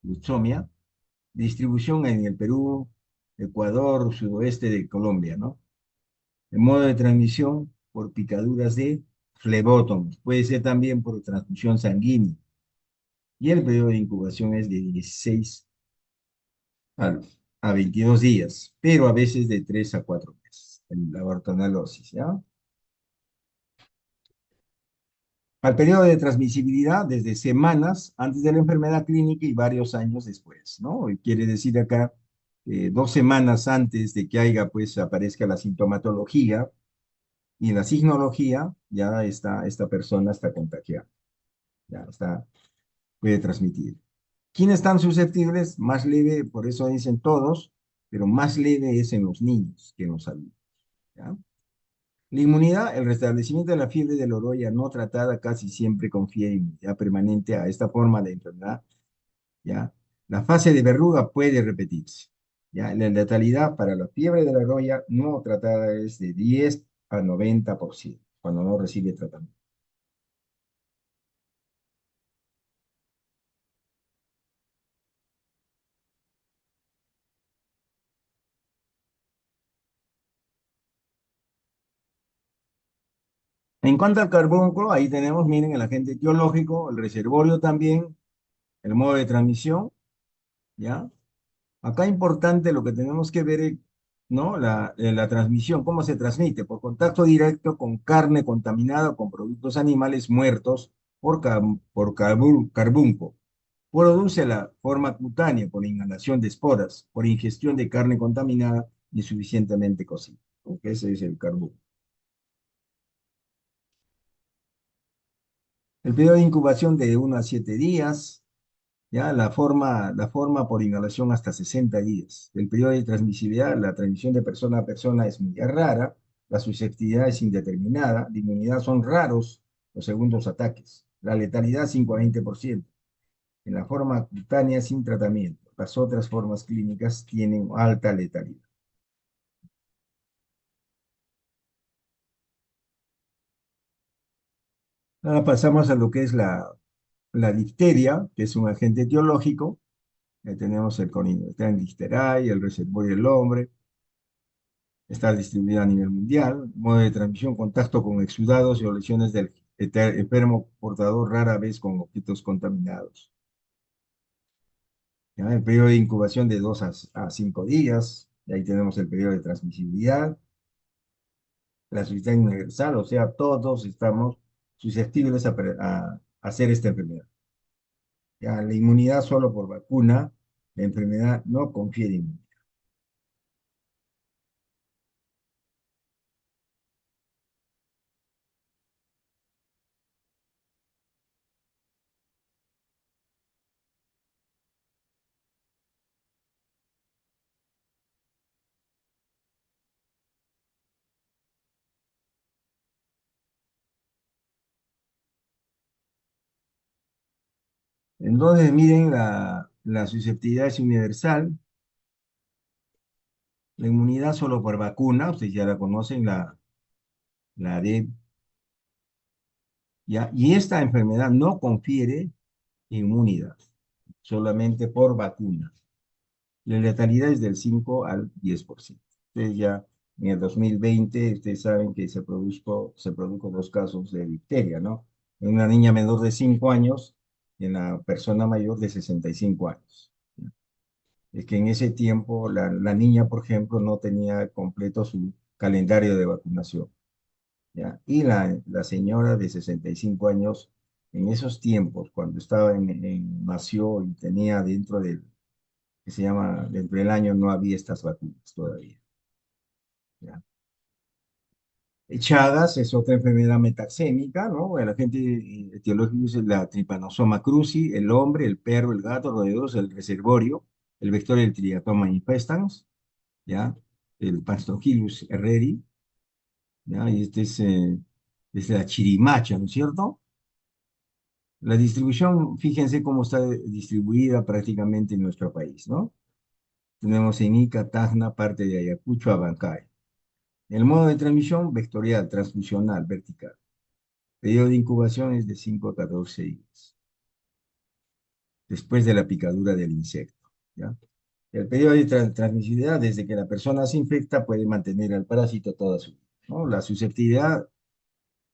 Lutzomia, distribución en el Perú, Ecuador, sudoeste de Colombia, ¿no? El modo de transmisión por picaduras de flebótomos. Puede ser también por transfusión sanguínea. Y el periodo de incubación es de 16 a, a 22 días, pero a veces de 3 a 4 meses, en la ortonalosis, ¿ya? Al periodo de transmisibilidad, desde semanas antes de la enfermedad clínica y varios años después, ¿no? Y quiere decir acá, 2 semanas antes de que haya, pues, aparezca la sintomatología y la signología, ya está, esta persona está contagiada, ya está, puede transmitir. ¿Quiénes están susceptibles? Más leve, por eso dicen todos, pero más leve es en los niños que en los adultos, ¿ya? La inmunidad, el restablecimiento de la fiebre de la orolla no tratada casi siempre confiere inmunidad permanente a esta forma de enfermedad, ¿ya? La fase de verruga puede repetirse, ¿ya? La letalidad para la fiebre de la orolla no tratada es de 10 a 90% cuando no recibe tratamiento. En cuanto al carbúnculo, ahí tenemos, miren, el agente etiológico, el reservorio también, el modo de transmisión, ¿ya? Acá importante lo que tenemos que ver es, ¿no? La transmisión, cómo se transmite, por contacto directo con carne contaminada o con productos animales muertos por carbunco. Produce la forma cutánea por inhalación de esporas, por ingestión de carne contaminada insuficientemente cocida. ¿Ok? Ese es el carbunco. El periodo de incubación de 1 a 7 días. Ya la forma por inhalación hasta 60 días. El periodo de transmisibilidad, la transmisión de persona a persona es muy rara, la susceptibilidad es indeterminada, la inmunidad son raros los segundos ataques, la letalidad 5 a 20%. En la forma cutánea sin tratamiento, las otras formas clínicas tienen alta letalidad. Ahora pasamos a lo que es la difteria, que es un agente etiológico. Ya tenemos el Coninostán difteray, el reservorio del hombre. Está distribuida a nivel mundial. Modo de transmisión, contacto con exudados y o lesiones del enfermo portador, rara vez con objetos contaminados. ¿Ya? El periodo de incubación de 2 a 5 días. Y ahí tenemos el periodo de transmisibilidad. La susceptibilidad universal, o sea, todos estamos susceptibles a hacer esta enfermedad. ¿Ya? La inmunidad solo por vacuna, la enfermedad no confiere inmunidad. Entonces, miren, la susceptibilidad es universal. La inmunidad solo por vacuna, ustedes ya la conocen, la de, ¿ya? Y esta enfermedad no confiere inmunidad, solamente por vacuna. La letalidad es del 5 al 10%. Ustedes ya en el 2020, ustedes saben que se produjo 2 casos de difteria, ¿no? En una niña menor de 5 años y en la persona mayor de 65 años. Es que en ese tiempo la niña, por ejemplo, no tenía completo su calendario de vacunación. ¿Ya? Y la señora de 65 años, en esos tiempos, cuando estaba nació y tenía que se llama, dentro del año no había estas vacunas todavía. ¿Ya? Chagas es otra enfermedad metaxémica, ¿no? El agente etiológico es la Trypanosoma cruzi, el hombre, el perro, el gato, roedores, el reservorio, el vector del Triatoma infestans, ¿ya? El Pastophilus herreri, ¿ya? Y este es la chirimacha, ¿no es cierto? La distribución, fíjense cómo está distribuida prácticamente en nuestro país, ¿no? Tenemos en Ica, Tacna, parte de Ayacucho, Abancay. El modo de transmisión, vectorial, transfusional, vertical. Periodo de incubación es de 5 a 14 días, después de la picadura del insecto, ¿ya? El periodo de transmisibilidad, desde que la persona se infecta, puede mantener al parásito toda su vida, ¿no? La susceptibilidad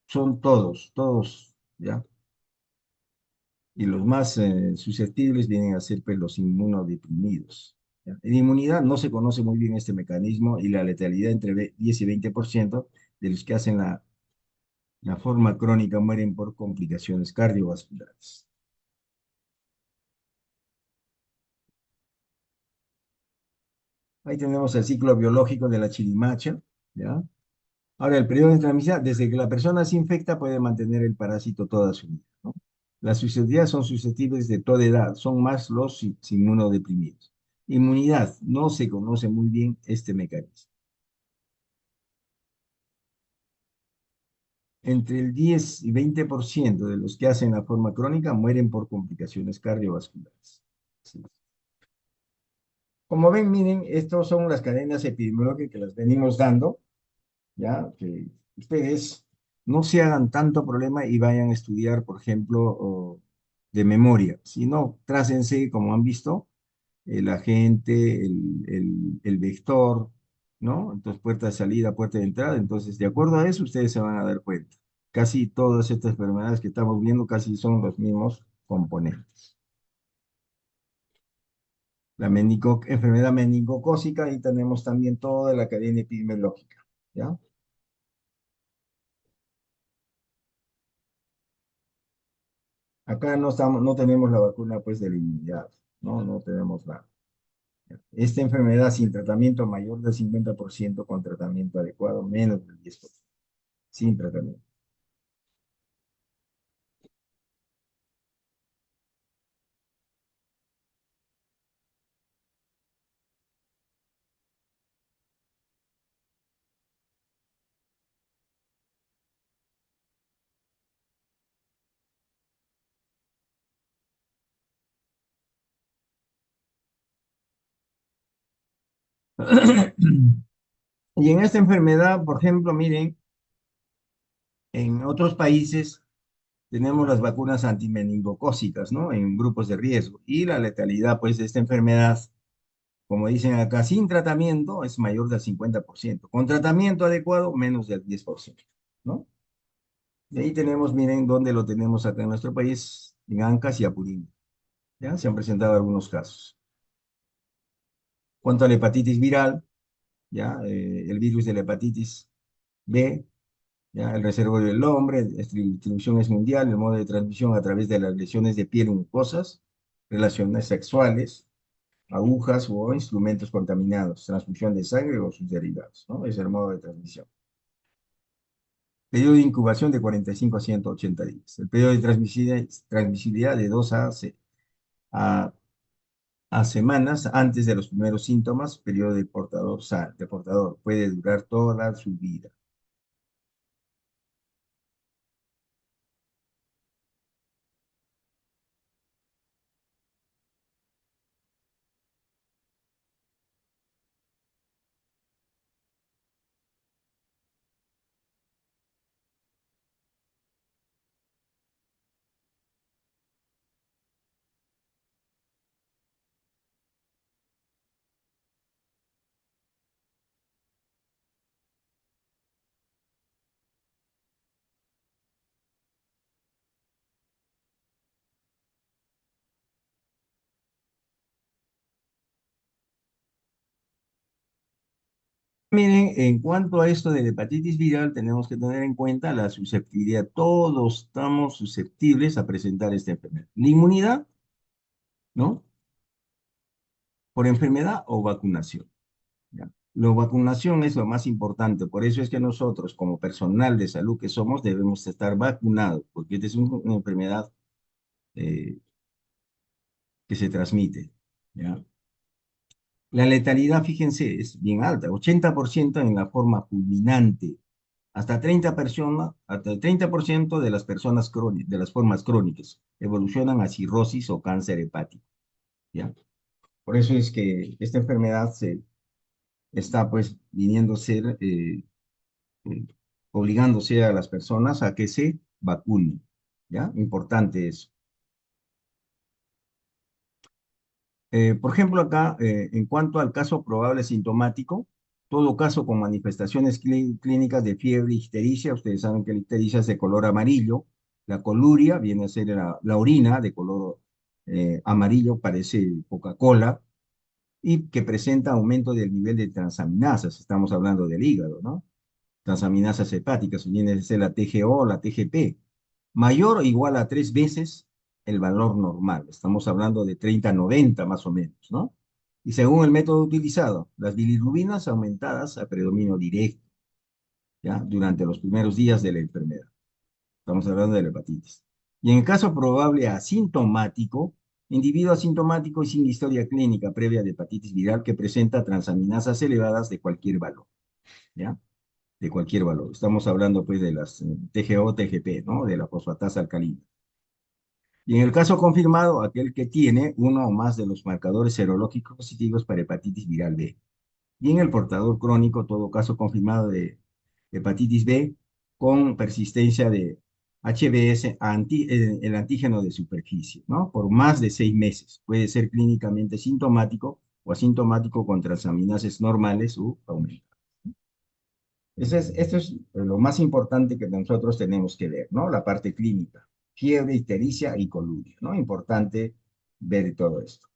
son todos, todos, ¿ya? Y los más susceptibles vienen a ser pues, los inmunodeprimidos. ¿Ya? En inmunidad no se conoce muy bien este mecanismo y la letalidad entre 10 y 20% de los que hacen la forma crónica mueren por complicaciones cardiovasculares. Ahí tenemos el ciclo biológico de la chirimacha, ¿ya? Ahora, el periodo de transmisión, desde que la persona se infecta, puede mantener el parásito toda su vida, ¿no? Las susceptibilidades son susceptibles de toda edad, son más los inmunodeprimidos. Inmunidad, no se conoce muy bien este mecanismo. Entre el 10 y 20% de los que hacen la forma crónica mueren por complicaciones cardiovasculares. Sí. Como ven, miren, estas son las cadenas epidemiológicas que las venimos dando, ¿ya? Que ustedes no se hagan tanto problema y vayan a estudiar, por ejemplo, de memoria, sino trácense, como han visto, el agente, el vector, ¿no? Entonces, puerta de salida, puerta de entrada. Entonces, de acuerdo a eso, ustedes se van a dar cuenta. Casi todas estas enfermedades que estamos viendo casi son los mismos componentes. La enfermedad meningocócica, ahí tenemos también toda la cadena epidemiológica, ¿ya? Acá no estamos, no tenemos la vacuna, pues, de la inmunidad, ¿no? No tenemos la. Esta enfermedad sin tratamiento mayor del 50%, con tratamiento adecuado menos del 10%, sin tratamiento. Y en esta enfermedad, por ejemplo, miren, en otros países tenemos las vacunas antimeningocócicas, ¿no? En grupos de riesgo. Y la letalidad, pues, de esta enfermedad, como dicen acá, sin tratamiento es mayor del 50%. Con tratamiento adecuado, menos del 10%, ¿no? Y ahí tenemos, miren, dónde lo tenemos acá en nuestro país, en Ancash y Apurímac. ¿Ya? Se han presentado algunos casos. Cuanto a la hepatitis viral, ¿ya? El virus de la hepatitis B, ¿ya? El reservorio del hombre, distribución es mundial, el modo de transmisión a través de las lesiones de piel y mucosas, relaciones sexuales, agujas o instrumentos contaminados, transfusión de sangre o sus derivados, ¿no? Es el modo de transmisión. Periodo de incubación de 45 a 180 días. El periodo de transmisibilidad de 2 a, a semanas antes de los primeros síntomas, periodo de portador, puede durar toda su vida. Miren, en cuanto a esto de la hepatitis viral, tenemos que tener en cuenta la susceptibilidad. Todos estamos susceptibles a presentar esta enfermedad. La inmunidad, ¿no? Por enfermedad o vacunación. ¿Ya? La vacunación es lo más importante. Por eso es que nosotros, como personal de salud que somos, debemos estar vacunados, porque esta es una enfermedad eh, que se transmite. ¿Ya? La letalidad, fíjense, es bien alta, 80% en la forma fulminante, hasta el 30% de las personas de las formas crónicas evolucionan a cirrosis o cáncer hepático, ¿ya? Por eso es que esta enfermedad se está pues viniendo a ser, eh, obligándose a las personas a que se vacunen, ¿ya? Importante eso. Por ejemplo, acá, en cuanto al caso probable sintomático, todo caso con manifestaciones clínicas de fiebre, ictericia. Ustedes saben que la ictericia es de color amarillo. La coluria viene a ser la orina de color amarillo, parece Coca-Cola, y que presenta aumento del nivel de transaminasas. Estamos hablando del hígado, ¿no? Transaminasas hepáticas, viene a ser la TGO o la TGP, mayor o igual a 3 veces el valor normal. Estamos hablando de 30 a 90 más o menos, ¿no? Y según el método utilizado, las bilirrubinas aumentadas a predominio directo, ¿ya? Durante los primeros días de la enfermedad. Estamos hablando de la hepatitis. Y en el caso probable asintomático, individuo asintomático y sin historia clínica previa de hepatitis viral que presenta transaminasas elevadas de cualquier valor, ¿ya? De cualquier valor. Estamos hablando pues de las TGO, TGP, ¿no? De la fosfatasa alcalina. Y en el caso confirmado, aquel que tiene uno o más de los marcadores serológicos positivos para hepatitis viral B. Y en el portador crónico, todo caso confirmado de hepatitis B con persistencia de HBs, el antígeno de superficie, ¿no? Por más de 6 meses. Puede ser clínicamente sintomático o asintomático con transaminases normales u aumentadas. Esto es lo más importante que nosotros tenemos que ver, ¿no? La parte clínica, fiebre, ictericia y coluria, ¿no? Importante ver todo esto.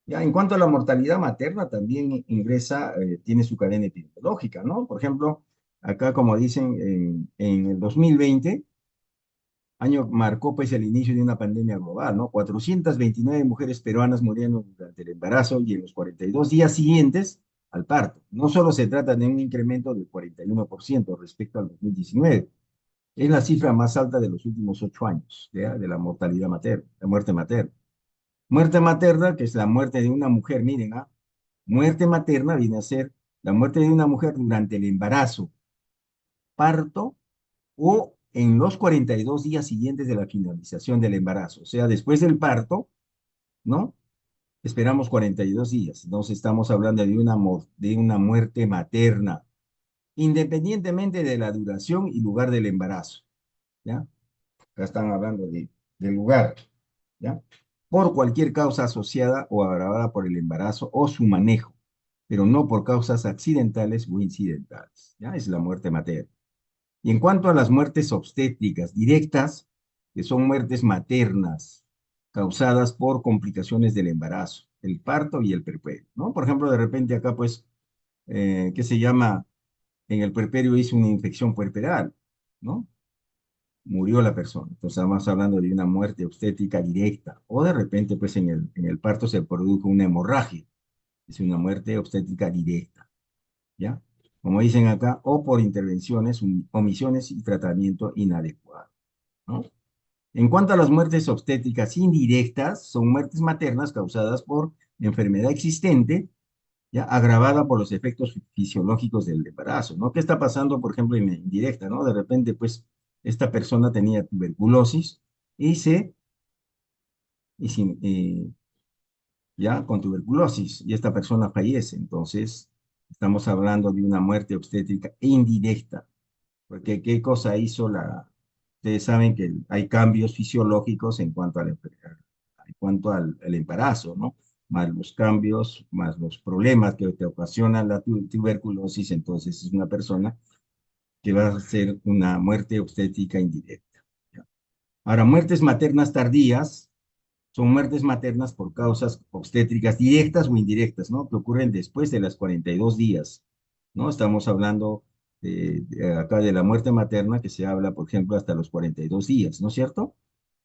Ya, en cuanto a la mortalidad materna, también ingresa, tiene su cadena epidemiológica, ¿no? Por ejemplo, acá, como dicen, en el 2020, año marcó pues el inicio de una pandemia global, ¿no? 429 mujeres peruanas murieron durante el embarazo y en los 42 días siguientes al parto. No solo se trata de un incremento del 41% respecto al 2019, es la cifra más alta de los últimos 8 años, ¿ya? De la mortalidad materna, la muerte materna. Muerte materna, que es la muerte de una mujer, miren, ¿ah? Muerte materna viene a ser la muerte de una mujer durante el embarazo, parto o en los 42 días siguientes de la finalización del embarazo. O sea, después del parto, ¿no? Esperamos 42 días. Entonces estamos hablando de una muerte materna, independientemente de la duración y lugar del embarazo, ¿ya? Acá están hablando del lugar, ¿ya? Por cualquier causa asociada o agravada por el embarazo o su manejo, pero no por causas accidentales o incidentales, ¿ya? Es la muerte materna. Y en cuanto a las muertes obstétricas directas, que son muertes maternas causadas por complicaciones del embarazo, el parto y el puerperio, ¿no? Por ejemplo, de repente acá, pues, ¿qué se llama? En el puerperio hizo una infección puerperal, ¿no? Murió la persona. Entonces estamos hablando de una muerte obstétrica directa. O de repente, pues, en el parto se produjo una hemorragia. Es una muerte obstétrica directa, ¿ya? Como dicen acá, o por intervenciones, omisiones y tratamiento inadecuado, ¿no? En cuanto a las muertes obstétricas indirectas, son muertes maternas causadas por enfermedad existente, ya agravada por los efectos fisiológicos del embarazo, ¿no? ¿Qué está pasando, por ejemplo, en la indirecta, ¿no? De repente, pues, esta persona tenía tuberculosis y y sin, ya con tuberculosis, y esta persona fallece. Entonces, estamos hablando de una muerte obstétrica indirecta. Porque qué cosa hizo ustedes saben que hay cambios fisiológicos en cuanto al embarazo, ¿no? Más los cambios, más los problemas que te ocasionan la tuberculosis, entonces es una persona que va a ser una muerte obstétrica indirecta, ¿ya? Ahora, muertes maternas tardías son muertes maternas por causas obstétricas directas o indirectas, ¿no? Que ocurren después de las 42 días, ¿no? Estamos hablando acá de la muerte materna que se habla, por ejemplo, hasta los 42 días, ¿no es cierto?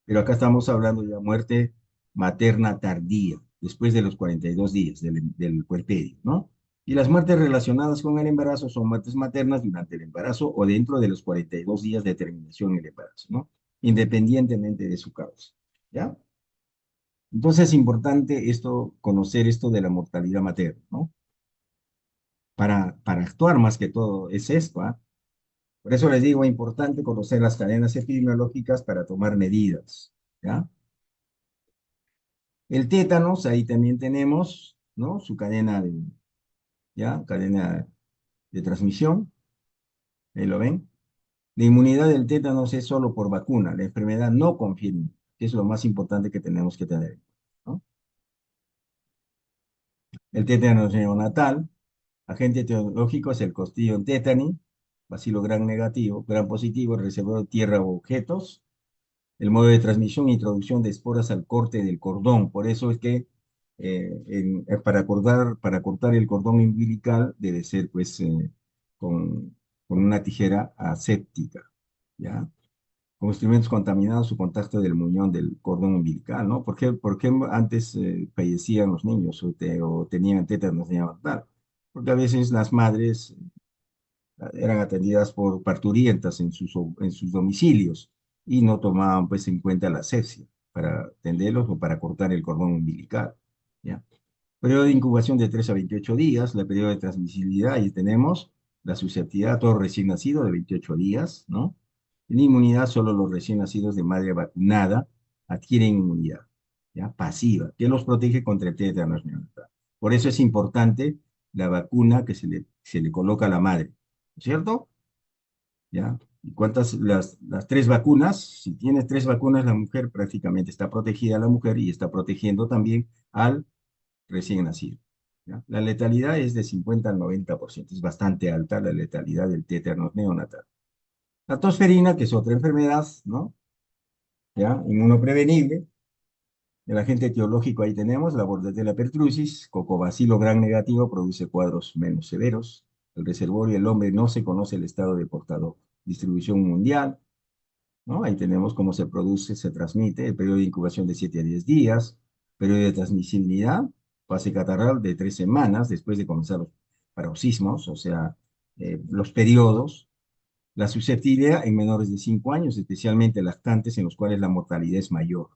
Pero acá estamos hablando de la muerte materna tardía, después de los 42 días del puerperio, ¿no? Y las muertes relacionadas con el embarazo son muertes maternas durante el embarazo o dentro de los 42 días de terminación del embarazo, ¿no? Independientemente de su causa, ¿ya? Entonces es importante conocer esto de la mortalidad materna, ¿no? Para actuar más que todo es esto, ¿ah? Por eso les digo, es importante conocer las cadenas epidemiológicas para tomar medidas, ¿ya? El tétanos, ahí también tenemos, ¿no? Su ¿ya? Cadena de transmisión, ahí lo ven. La inmunidad del tétanos es solo por vacuna, la enfermedad no confiere, que es lo más importante que tenemos que tener, ¿no? El tétanos neonatal, Agente etiológico es el Clostridium tetani, bacilo gram negativo, gram positivo, el reservorio de tierra o objetos. El modo de transmisión, introducción de esporas al corte del cordón. Por eso es que para cortar el cordón umbilical debe ser pues con, con una tijera aséptica, ¿ya? Con instrumentos contaminados o contacto del muñón del cordón umbilical, ¿no? ¿Por qué antes fallecían los niños o tenían tétanos neonatal? Porque a veces las madres eran atendidas por parturientas en sus domicilios y no tomaban pues en cuenta la asepsia para atenderlos o para cortar el cordón umbilical, ¿ya? Periodo de incubación de 3 a 28 días, el periodo de transmisibilidad, ahí tenemos la susceptibilidad a todo recién nacido de 28 días, ¿no? La inmunidad, solo los recién nacidos de madre vacunada adquieren inmunidad, ¿ya? Pasiva, que los protege contra el tétanos neonatal. Por eso es importante la vacuna que se le coloca a la madre, ¿cierto? ¿Ya? ¿Y cuántas? Las tres vacunas, si tienes tres vacunas, la mujer prácticamente está protegida, la mujer, y está protegiendo también al recién nacido. ¿Ya? La letalidad es de 50 al 90%, es bastante alta la letalidad del tétanos neonatal. La tosferina, que es otra enfermedad, ¿no? ¿Ya? Inmunoprevenible. El agente etiológico ahí tenemos, la Bordetella pertussis, cocobacilo gram negativo, produce cuadros menos severos. El reservorio, el hombre no se conoce el estado de portador. Distribución mundial, ¿no? Ahí tenemos cómo se produce, se transmite, el periodo de incubación de 7 a 10 días, periodo de transmisibilidad, fase catarral de 3 semanas después de comenzar los paroxismos, o sea, los periodos, la susceptibilidad en menores de 5 años, especialmente lactantes en los cuales la mortalidad es mayor,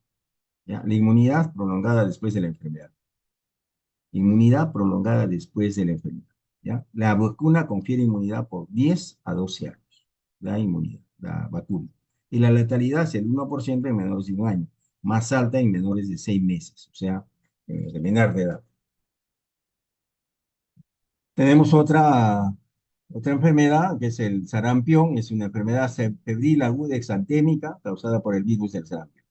¿ya? La inmunidad prolongada después de la enfermedad. Inmunidad prolongada después de la enfermedad, ¿ya? La vacuna confiere inmunidad por 10 a 12 años, la inmunidad, la vacuna. Y la letalidad es el 1% en menores de un año, más alta en menores de 6 meses, o sea, de menor de edad. Tenemos otra enfermedad, que es el sarampión, es una enfermedad febril aguda exantémica causada por el virus del sarampión.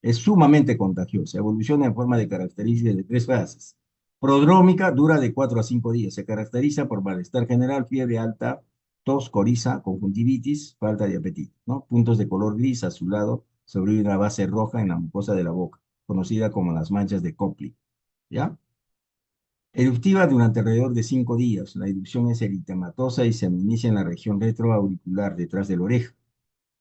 Es sumamente contagiosa, evoluciona en forma de características de tres fases. Prodrómica dura de 4 a 5 días, se caracteriza por malestar general, fiebre alta, tos, coriza, conjuntivitis, falta de apetito, ¿no? Puntos de color gris azulado sobre una base roja en la mucosa de la boca, conocida como las manchas de Copley, ¿ya? Eruptiva durante alrededor de 5 días. La erupción es eritematosa y se inicia en la región retroauricular, detrás de la oreja.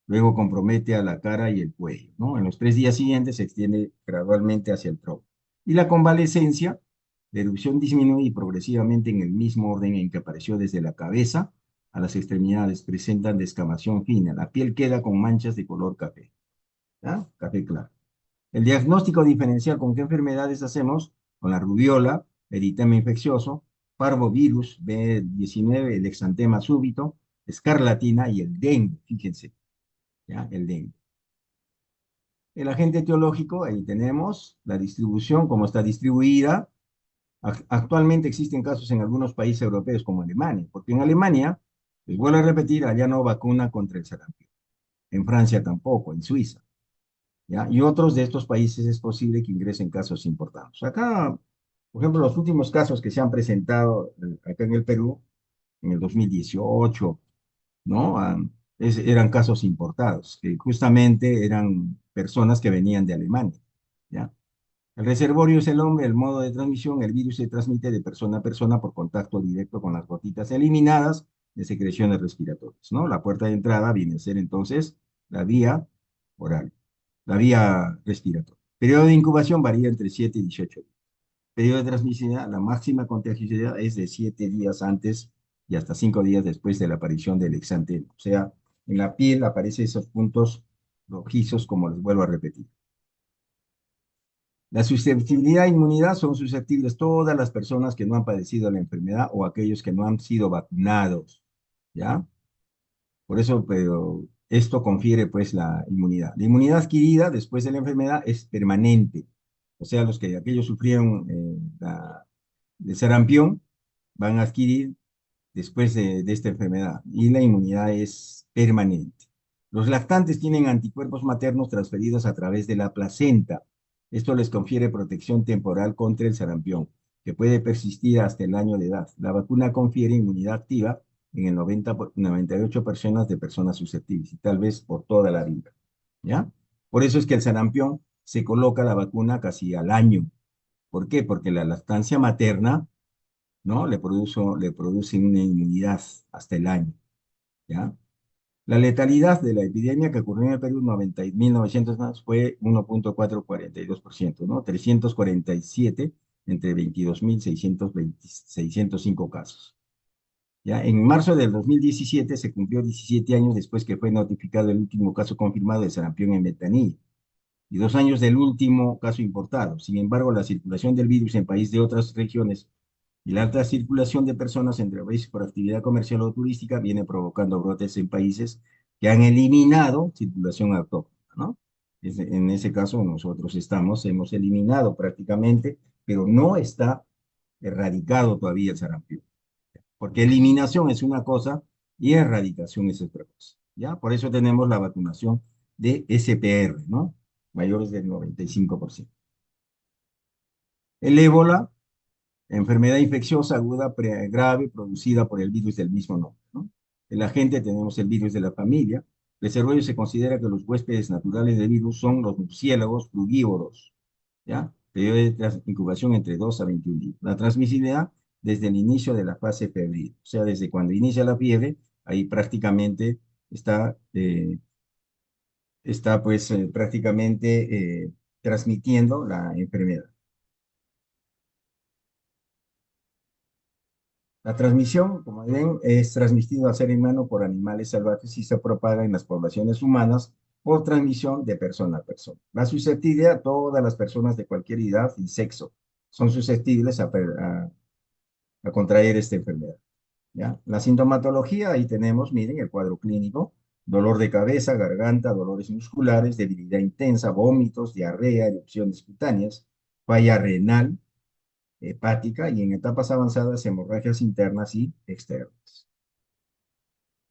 Luego compromete a la cara y el cuello, ¿no? En los 3 días siguientes se extiende gradualmente hacia el tronco. Y la convalecencia, la erupción disminuye progresivamente en el mismo orden en que apareció desde la cabeza a las extremidades. Presentan descamación fina. La piel queda con manchas de color café, ¿ya? Café claro. El diagnóstico diferencial, ¿con qué enfermedades hacemos? Con la rubiola, eritema infeccioso, parvovirus B19, el exantema súbito, escarlatina y el dengue, fíjense, ¿ya? El dengue. El agente etiológico, ahí tenemos la distribución, cómo está distribuida. Actualmente existen casos en algunos países europeos como Alemania, porque en Alemania, les vuelvo a repetir, allá no vacuna contra el sarampión. En Francia tampoco, en Suiza, ¿ya? Y otros de estos países es posible que ingresen casos importados. Acá, por ejemplo, los últimos casos que se han presentado acá en el Perú, en el 2018, ¿no? Eran casos importados, que justamente eran personas que venían de Alemania, ¿ya? El reservorio es el hombre, el modo de transmisión, el virus se transmite de persona a persona por contacto directo con las gotitas eliminadas de secreciones respiratorias, ¿no? La puerta de entrada viene a ser entonces la vía oral, la vía respiratoria. Periodo de incubación varía entre 7 y 18 días. Periodo de transmisibilidad, la máxima contagiosidad es de 7 días antes y hasta 5 días después de la aparición del exantema. O sea, en la piel aparecen esos puntos rojizos, como les vuelvo a repetir. La susceptibilidad e inmunidad son susceptibles todas las personas que no han padecido la enfermedad o aquellos que no han sido vacunados, ¿ya? Por eso, pero esto confiere pues la inmunidad. La inmunidad adquirida después de la enfermedad es permanente. O sea, aquellos sufrieron de sarampión van a adquirir después de esta enfermedad y la inmunidad es permanente. Los lactantes tienen anticuerpos maternos transferidos a través de la placenta. Esto les confiere protección temporal contra el sarampión. que puede persistir hasta el año de edad. La vacuna confiere inmunidad activa en el 98 personas de personas susceptibles y tal vez por toda la vida, ¿ya? Por eso es que el sarampión se coloca la vacuna casi al año. ¿Por qué? Porque la lactancia materna, ¿no? Le produce una inmunidad hasta el año, ¿ya? La letalidad de la epidemia que ocurrió en el Perú en 1900 más fue 1,442%, ¿no? 347 entre 22.605 casos. ¿Ya? En marzo del 2017 se cumplió 17 años después que fue notificado el último caso confirmado de sarampión en Betanía y 2 años del último caso importado. Sin embargo, la circulación del virus en países de otras regiones y la alta circulación de personas entre países por actividad comercial o turística viene provocando brotes en países que han eliminado circulación autóctona, ¿no? En ese caso nosotros hemos eliminado prácticamente, pero no está erradicado todavía el sarampión, porque eliminación es una cosa y erradicación es otra cosa, ¿ya? Por eso tenemos la vacunación de SPR, ¿no? Mayores del 95%. El ébola, enfermedad infecciosa aguda grave producida por el virus del mismo nombre, ¿no? En la gente tenemos el virus de la familia. De desarrollo se considera que los huéspedes naturales del virus son los murciélagos frugívoros, ¿ya? Periodo de incubación entre 2 a 21 días. La transmisibilidad desde el inicio de la fase febril, o sea, desde cuando inicia la fiebre, ahí prácticamente está pues prácticamente transmitiendo la enfermedad. La transmisión, como ven, es transmitido al ser humano por animales salvajes y se propaga en las poblaciones humanas por transmisión de persona a persona. La susceptibilidad, todas las personas de cualquier edad y sexo son susceptibles a contraer esta enfermedad, ¿ya? La sintomatología, ahí tenemos, miren, el cuadro clínico: dolor de cabeza, garganta, dolores musculares, debilidad intensa, vómitos, diarrea, erupciones cutáneas, falla renal, hepática y en etapas avanzadas hemorragias internas y externas.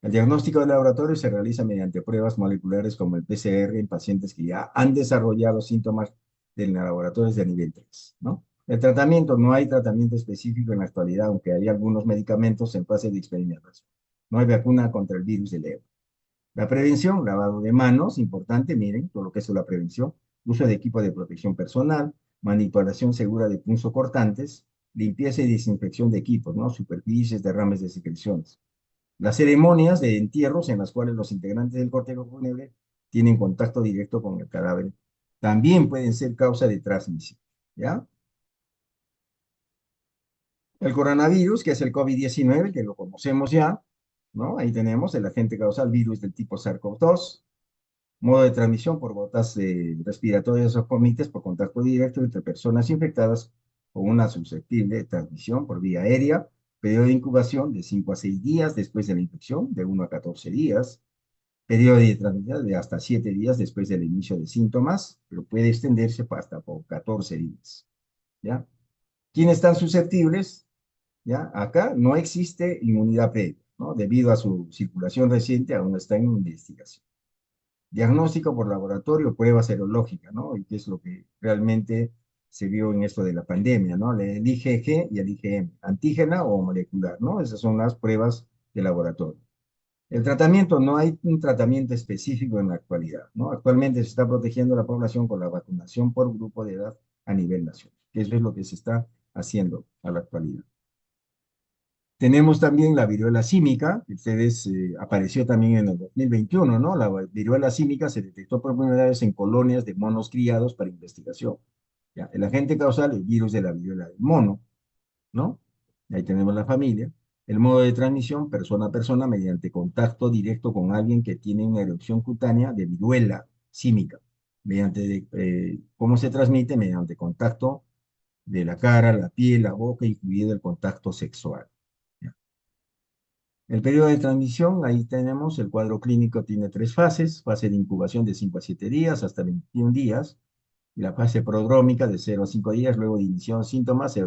El diagnóstico de laboratorio se realiza mediante pruebas moleculares como el PCR en pacientes que ya han desarrollado síntomas de laboratorios de nivel 3, ¿no? El tratamiento, no hay tratamiento específico en la actualidad, aunque hay algunos medicamentos en fase de experimentación. No hay vacuna contra el virus del ébola. La prevención, lavado de manos, importante, miren, todo lo que es la prevención, uso de equipo de protección personal, manipulación segura de punzocortantes, limpieza y desinfección de equipos, ¿no? Superficies, derrames de secreciones. Las ceremonias de entierros en las cuales los integrantes del cortejo fúnebre tienen contacto directo con el cadáver también pueden ser causa de transmisión, ¿ya? El coronavirus, que es el COVID-19, que lo conocemos ya, ¿no? Ahí tenemos el agente causal virus del tipo SARS-CoV-2, modo de transmisión por gotas respiratorias o comites por contacto directo entre personas infectadas con una susceptible transmisión por vía aérea, periodo de incubación de 5 a 6 días después de la infección, de 1 a 14 días, periodo de transmisión de hasta 7 días después del inicio de síntomas, pero puede extenderse hasta por 14 días, ¿ya? ¿Quiénes están susceptibles? ¿Ya? Acá no existe inmunidad previa, ¿no? Debido a su circulación reciente, aún está en investigación. Diagnóstico por laboratorio, prueba serológica, ¿no? Y qué es lo que realmente se vio en esto de la pandemia, ¿no? El IgG y el IgM, antígena o molecular, ¿no? Esas son las pruebas de laboratorio. El tratamiento, no hay un tratamiento específico en la actualidad, ¿no? Actualmente se está protegiendo a la población con la vacunación por grupo de edad a nivel nacional, que eso es lo que se está haciendo a la actualidad. Tenemos también la viruela símica, que ustedes apareció también en el 2021, ¿no? La viruela símica se detectó por primera vez en colonias de monos criados para investigación. ¿Ya? El agente causal, el virus de la viruela del mono, ¿no? Ahí tenemos la familia. El modo de transmisión, persona a persona, mediante contacto directo con alguien que tiene una erupción cutánea de viruela símica. ¿Cómo se transmite? Mediante contacto de la cara, la piel, la boca, incluido el contacto sexual. ¿Ya? El periodo de transmisión, ahí tenemos el cuadro clínico, tiene 3 fases: fase de incubación de 5 a 7 días hasta 21 días, y la fase prodrómica de 0 a 5 días, luego de iniciar los síntomas,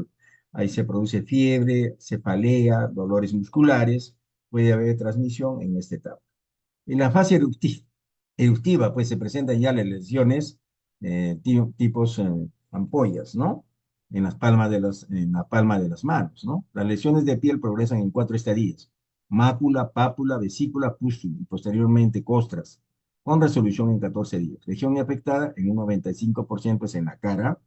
ahí se produce fiebre, cefalea, dolores musculares, puede haber transmisión en esta etapa. En la fase eruptiva, pues se presentan ya las lesiones tipos ampollas, ¿no? en la palma de las manos, ¿no? Las lesiones de piel progresan en 4 estadios: mácula, pápula, vesícula, pústula y posteriormente costras, con resolución en 14 días. Región afectada en un 95% es en la cara,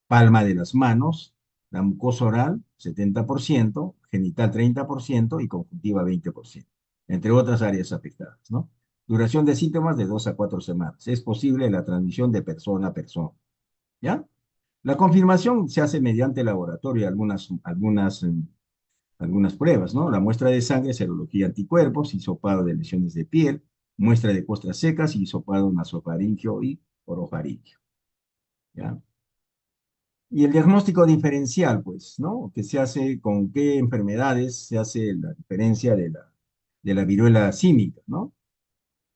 palma de las manos, la mucosa oral 70%, genital 30% y conjuntiva 20%, entre otras áreas afectadas, ¿no? Duración de síntomas de 2 a 4 semanas. Es posible la transmisión de persona a persona, ¿ya? La confirmación se hace mediante laboratorio y algunas pruebas, ¿no? La muestra de sangre, serología anticuerpos, hisopado de lesiones de piel, muestra de costras secas y hisopado nasofaringeo y orofaringeo, ¿ya? Y el diagnóstico diferencial, pues, ¿no? Que se hace con qué enfermedades se hace la diferencia de la viruela símica, ¿no?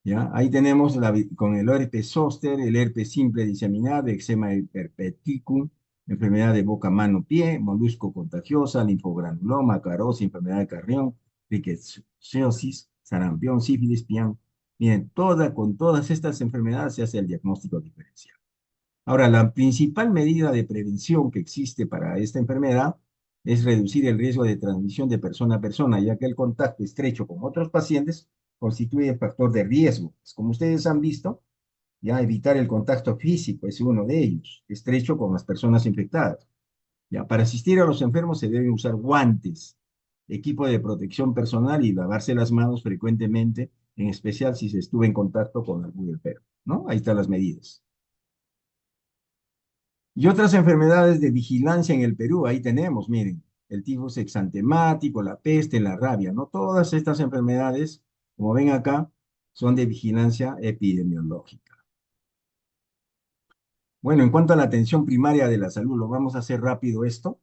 ¿Ya? Ahí tenemos con el herpes zóster, el herpes simple diseminado, eczema herpeticum, enfermedad de boca, mano, pie, molusco contagiosa, linfogranuloma, carosis, enfermedad de Carrión, rickettsiosis, sarampión, sífilis, pian. Bien, con todas estas enfermedades se hace el diagnóstico diferencial. Ahora, la principal medida de prevención que existe para esta enfermedad es reducir el riesgo de transmisión de persona a persona, ya que el contacto estrecho con otros pacientes constituye factor de riesgo. Pues, como ustedes han visto, ya evitar el contacto físico es uno de ellos, estrecho con las personas infectadas. Ya, para asistir a los enfermos se deben usar guantes, equipo de protección personal y lavarse las manos frecuentemente, en especial si se estuvo en contacto con algún enfermo, ¿no? Ahí están las medidas. Y otras enfermedades de vigilancia en el Perú, ahí tenemos, miren, el tifus exantemático, la peste, la rabia, ¿no? Todas estas enfermedades, como ven acá, son de vigilancia epidemiológica. Bueno, en cuanto a la atención primaria de la salud, lo vamos a hacer rápido esto,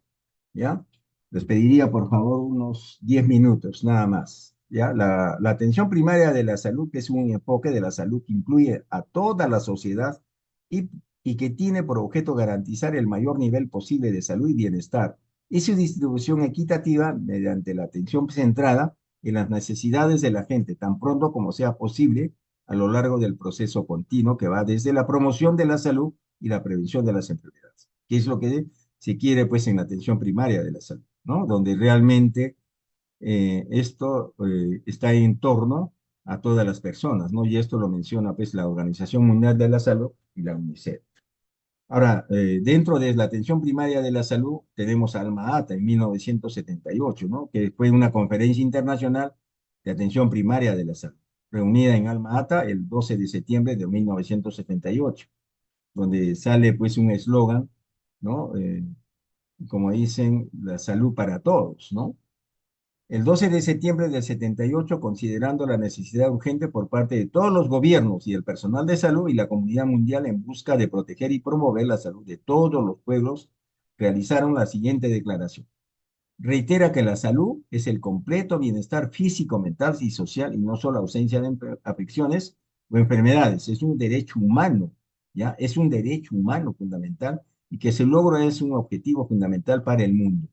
¿ya? Les pediría, por favor, unos 10 minutos, nada más, ¿ya? La atención primaria de la salud, que es un enfoque de la salud que incluye a toda la sociedad y, y que tiene por objeto garantizar el mayor nivel posible de salud y bienestar y su distribución equitativa mediante la atención centrada en las necesidades de la gente, tan pronto como sea posible, a lo largo del proceso continuo que va desde la promoción de la salud y la prevención de las enfermedades, que es lo que se quiere pues en la atención primaria de la salud, ¿no? Donde realmente esto está en torno a todas las personas, ¿no? Y esto lo menciona pues la Organización Mundial de la Salud y la UNICEF. Ahora, dentro de la atención primaria de la salud tenemos Alma Ata en 1978, ¿no? Que fue una conferencia internacional de atención primaria de la salud, reunida en Alma Ata el 12 de septiembre de 1978, donde sale pues un eslogan, ¿no? Como dicen, la salud para todos, ¿no? El 12 de septiembre del 78, considerando la necesidad urgente por parte de todos los gobiernos y el personal de salud y la comunidad mundial en busca de proteger y promover la salud de todos los pueblos, realizaron la siguiente declaración. Reitera que la salud es el completo bienestar físico, mental y social y no solo ausencia de afecciones o enfermedades. Es un derecho humano, ¿ya? Es un derecho humano fundamental y que su logro es un objetivo fundamental para el mundo.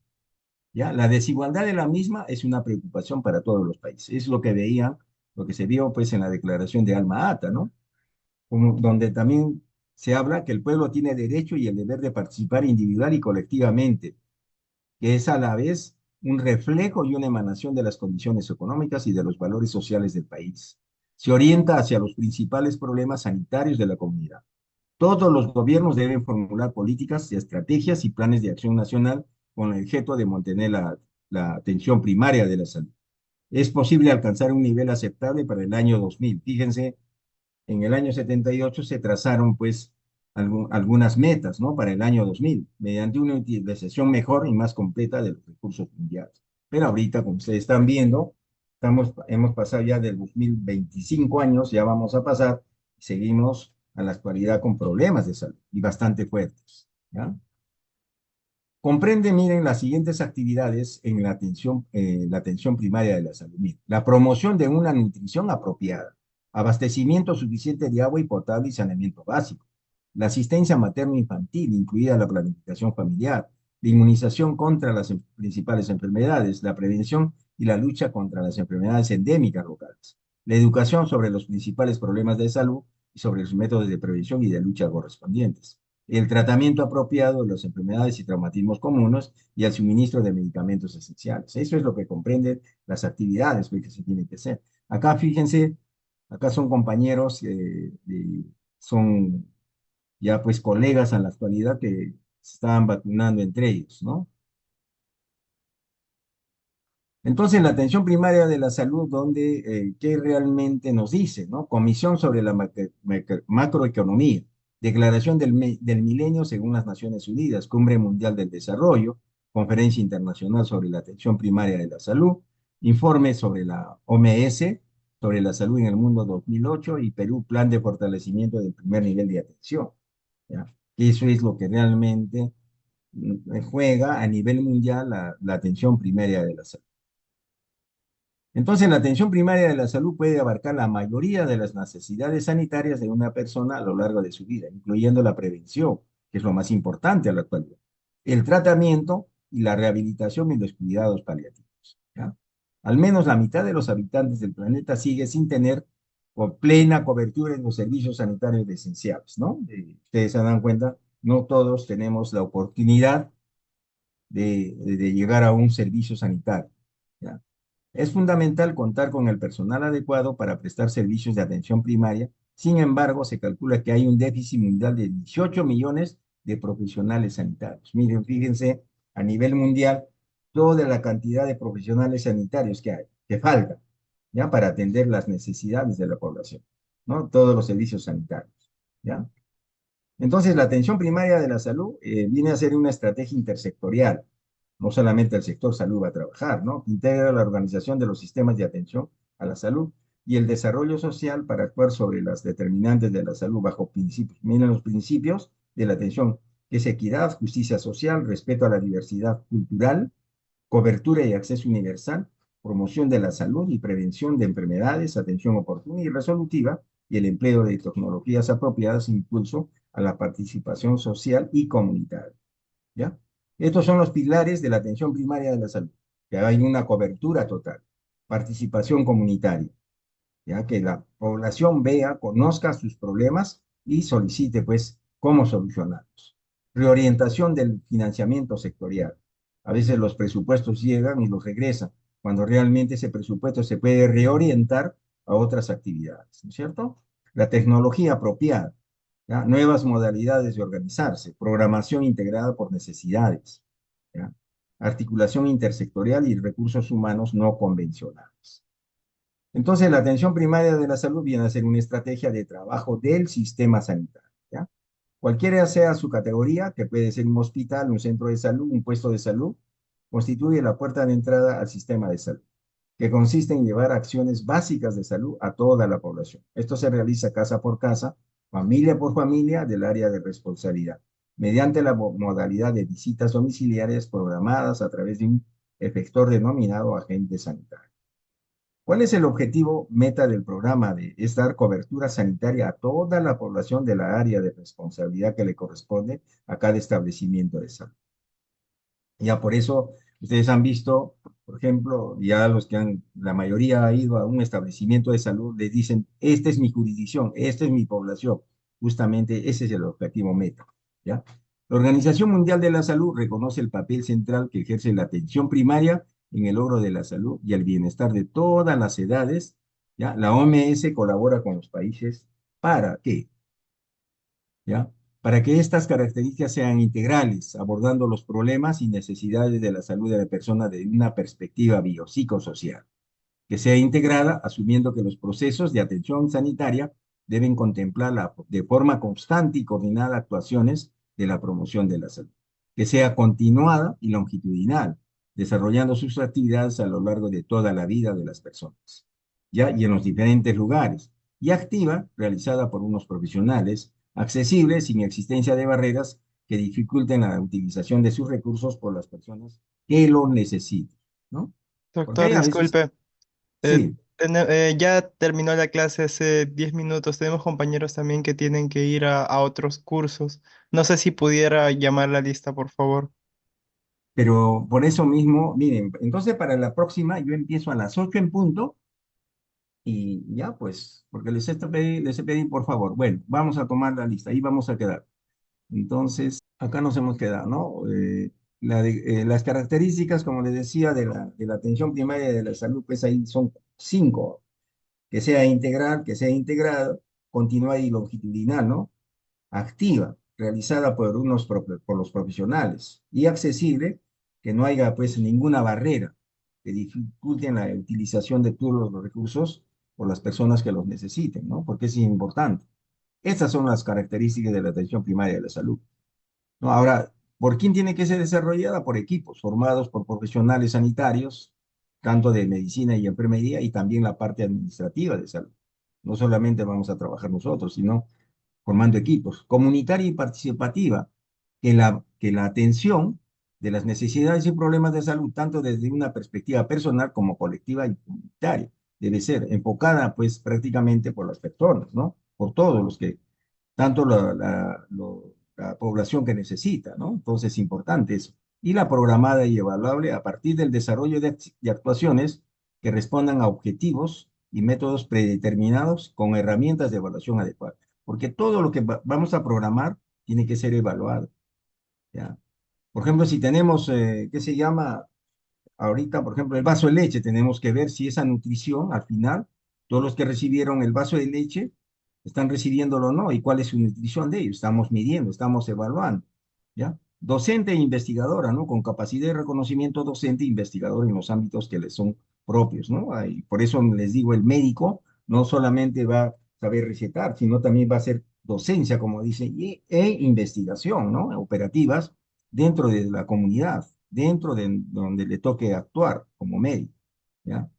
¿Ya? La desigualdad de la misma es una preocupación para todos los países. Es lo que lo que se vio pues en la declaración de Alma Ata, ¿no? Donde también se habla que el pueblo tiene derecho y el deber de participar individual y colectivamente, que es a la vez un reflejo y una emanación de las condiciones económicas y de los valores sociales del país. Se orienta hacia los principales problemas sanitarios de la comunidad. Todos los gobiernos deben formular políticas, estrategias y planes de acción nacional con el objeto de mantener la atención primaria de la salud. Es posible alcanzar un nivel aceptable para el año 2000. Fíjense, en el año 78 se trazaron pues algunas metas, ¿no? Para el año 2000, mediante una utilización mejor y más completa de los recursos mundiales. Pero ahorita, como ustedes están viendo, hemos pasado ya del 2025 años, ya vamos a pasar, seguimos a la actualidad con problemas de salud y bastante fuertes, ¿ya? Comprende, miren, las siguientes actividades en la atención primaria de la salud. Miren, la promoción de una nutrición apropiada, abastecimiento suficiente de agua y potable y saneamiento básico, la asistencia materno-infantil, incluida la planificación familiar, la inmunización contra las principales enfermedades, la prevención y la lucha contra las enfermedades endémicas locales, la educación sobre los principales problemas de salud y sobre los métodos de prevención y de lucha correspondientes, el tratamiento apropiado de las enfermedades y traumatismos comunes y el suministro de medicamentos esenciales. Eso es lo que comprenden las actividades pues, que se tienen que hacer. Acá, fíjense, acá son compañeros, son ya pues colegas en la actualidad que se estaban vacunando entre ellos, ¿no? Entonces, la atención primaria de la salud, donde, ¿qué realmente nos dice, no? Comisión sobre la macroeconomía, Declaración del Milenio según las Naciones Unidas, Cumbre Mundial del Desarrollo, Conferencia Internacional sobre la Atención Primaria de la Salud, Informe sobre la OMS, sobre la salud en el mundo 2008 y Perú, Plan de Fortalecimiento del Primer Nivel de Atención, ¿ya? Eso es lo que realmente juega a nivel mundial la atención primaria de la salud. Entonces, la atención primaria de la salud puede abarcar la mayoría de las necesidades sanitarias de una persona a lo largo de su vida, incluyendo la prevención, que es lo más importante a la actualidad, el tratamiento y la rehabilitación y los cuidados paliativos, ¿ya? Al menos la mitad de los habitantes del planeta sigue sin tener plena cobertura en los servicios sanitarios esenciales, ¿no? Ustedes se dan cuenta, no todos tenemos la oportunidad de llegar a un servicio sanitario, ¿ya? Es fundamental contar con el personal adecuado para prestar servicios de atención primaria. Sin embargo, se calcula que hay un déficit mundial de 18 millones de profesionales sanitarios. Miren, fíjense, a nivel mundial, toda la cantidad de profesionales sanitarios que hay, que faltan, ¿ya? Para atender las necesidades de la población, ¿no? Todos los servicios sanitarios, ¿ya? Entonces, la atención primaria de la salud viene a ser una estrategia intersectorial. No solamente el sector salud va a trabajar, ¿no? Integra la organización de los sistemas de atención a la salud y el desarrollo social para actuar sobre las determinantes de la salud bajo principios. Miren los principios de la atención, que es equidad, justicia social, respeto a la diversidad cultural, cobertura y acceso universal, promoción de la salud y prevención de enfermedades, atención oportuna y resolutiva, y el empleo de tecnologías apropiadas, impulso a la participación social y comunitaria, ¿ya? Estos son los pilares de la atención primaria de la salud, que hay una cobertura total, participación comunitaria, ya que la población vea, conozca sus problemas y solicite, pues, cómo solucionarlos. Reorientación del financiamiento sectorial. A veces los presupuestos llegan y los regresan, cuando realmente ese presupuesto se puede reorientar a otras actividades, ¿no es cierto? La tecnología apropiada, ¿ya? Nuevas modalidades de organizarse, programación integrada por necesidades, ¿ya? Articulación intersectorial y recursos humanos no convencionales. Entonces, la atención primaria de la salud viene a ser una estrategia de trabajo del sistema sanitario, ¿ya? Cualquiera sea su categoría, que puede ser un hospital, un centro de salud, un puesto de salud, constituye la puerta de entrada al sistema de salud, que consiste en llevar acciones básicas de salud a toda la población. Esto se realiza casa por casa, familia por familia del área de responsabilidad, mediante la modalidad de visitas domiciliarias programadas a través de un efector denominado agente sanitario. ¿Cuál es el objetivo meta del programa? Es dar cobertura sanitaria a toda la población de la área de responsabilidad que le corresponde a cada establecimiento de salud. Ya por eso ustedes han visto, por ejemplo, ya los que han, la mayoría ha ido a un establecimiento de salud, les dicen, esta es mi jurisdicción, esta es mi población. Justamente ese es el objetivo meta, ¿ya? La Organización Mundial de la Salud reconoce el papel central que ejerce la atención primaria en el logro de la salud y el bienestar de todas las edades, ¿ya? La OMS colabora con los países para que, ¿ya? Para que estas características sean integrales, abordando los problemas y necesidades de la salud de la persona desde una perspectiva biopsicosocial, que sea integrada, asumiendo que los procesos de atención sanitaria deben contemplar de forma constante y coordinada actuaciones de la promoción de la salud, que sea continuada y longitudinal, desarrollando sus actividades a lo largo de toda la vida de las personas, ¿ya? Y en los diferentes lugares, y activa, realizada por unos profesionales, accesible, sin existencia de barreras que dificulten la utilización de sus recursos por las personas que lo necesiten, ¿no? Porque Doctor, hay a veces, disculpe, sí, ya terminó la clase hace 10 minutos. Tenemos compañeros también que tienen que ir a otros cursos. No sé si pudiera llamar la lista, por favor. pero por eso mismo, miren, entonces para la próxima yo empiezo a las 8 en punto y ya pues, porque les he pedido, por favor, bueno, vamos a tomar la lista, ahí vamos a quedar. Entonces, acá nos hemos quedado, ¿no? Las características, como les decía, de la atención primaria de la salud, pues ahí son cinco: que sea integral, que sea integrado, continuada y longitudinal, ¿no? Activa, realizada por los profesionales, y accesible, que no haya pues ninguna barrera que dificulte la utilización de todos los recursos por las personas que los necesiten, ¿no? Porque es importante. Estas son las características de la atención primaria de la salud, ¿no? Ahora, ¿por quién tiene que ser desarrollada? Por equipos formados por profesionales sanitarios, tanto de medicina y enfermería, y también la parte administrativa de salud. No solamente vamos a trabajar nosotros, sino formando equipos, comunitaria y participativa, que la atención de las necesidades y problemas de salud, tanto desde una perspectiva personal como colectiva y comunitaria, debe ser enfocada pues prácticamente por las personas, ¿no? Por todos los que, tanto la población que necesita, ¿no? Entonces es importante eso. Y la programada y evaluable a partir del desarrollo de actuaciones que respondan a objetivos y métodos predeterminados con herramientas de evaluación adecuadas. Porque todo lo que vamos a programar tiene que ser evaluado, ¿ya? Por ejemplo, si tenemos, ¿qué se llama? Ahorita, por ejemplo, el vaso de leche, tenemos que ver si esa nutrición, al final, todos los que recibieron el vaso de leche, están recibiéndolo o no, y cuál es su nutrición de ellos. Estamos midiendo, estamos evaluando, ¿ya? Docente e investigadora, ¿no? Con capacidad de reconocimiento docente e investigador en los ámbitos que les son propios, ¿no? Y por eso les digo, el médico no solamente va a saber recetar, sino también va a hacer docencia, como dice, e investigación, ¿no? Operativas dentro de la comunidad, dentro de donde le toque actuar como médico, ¿ya?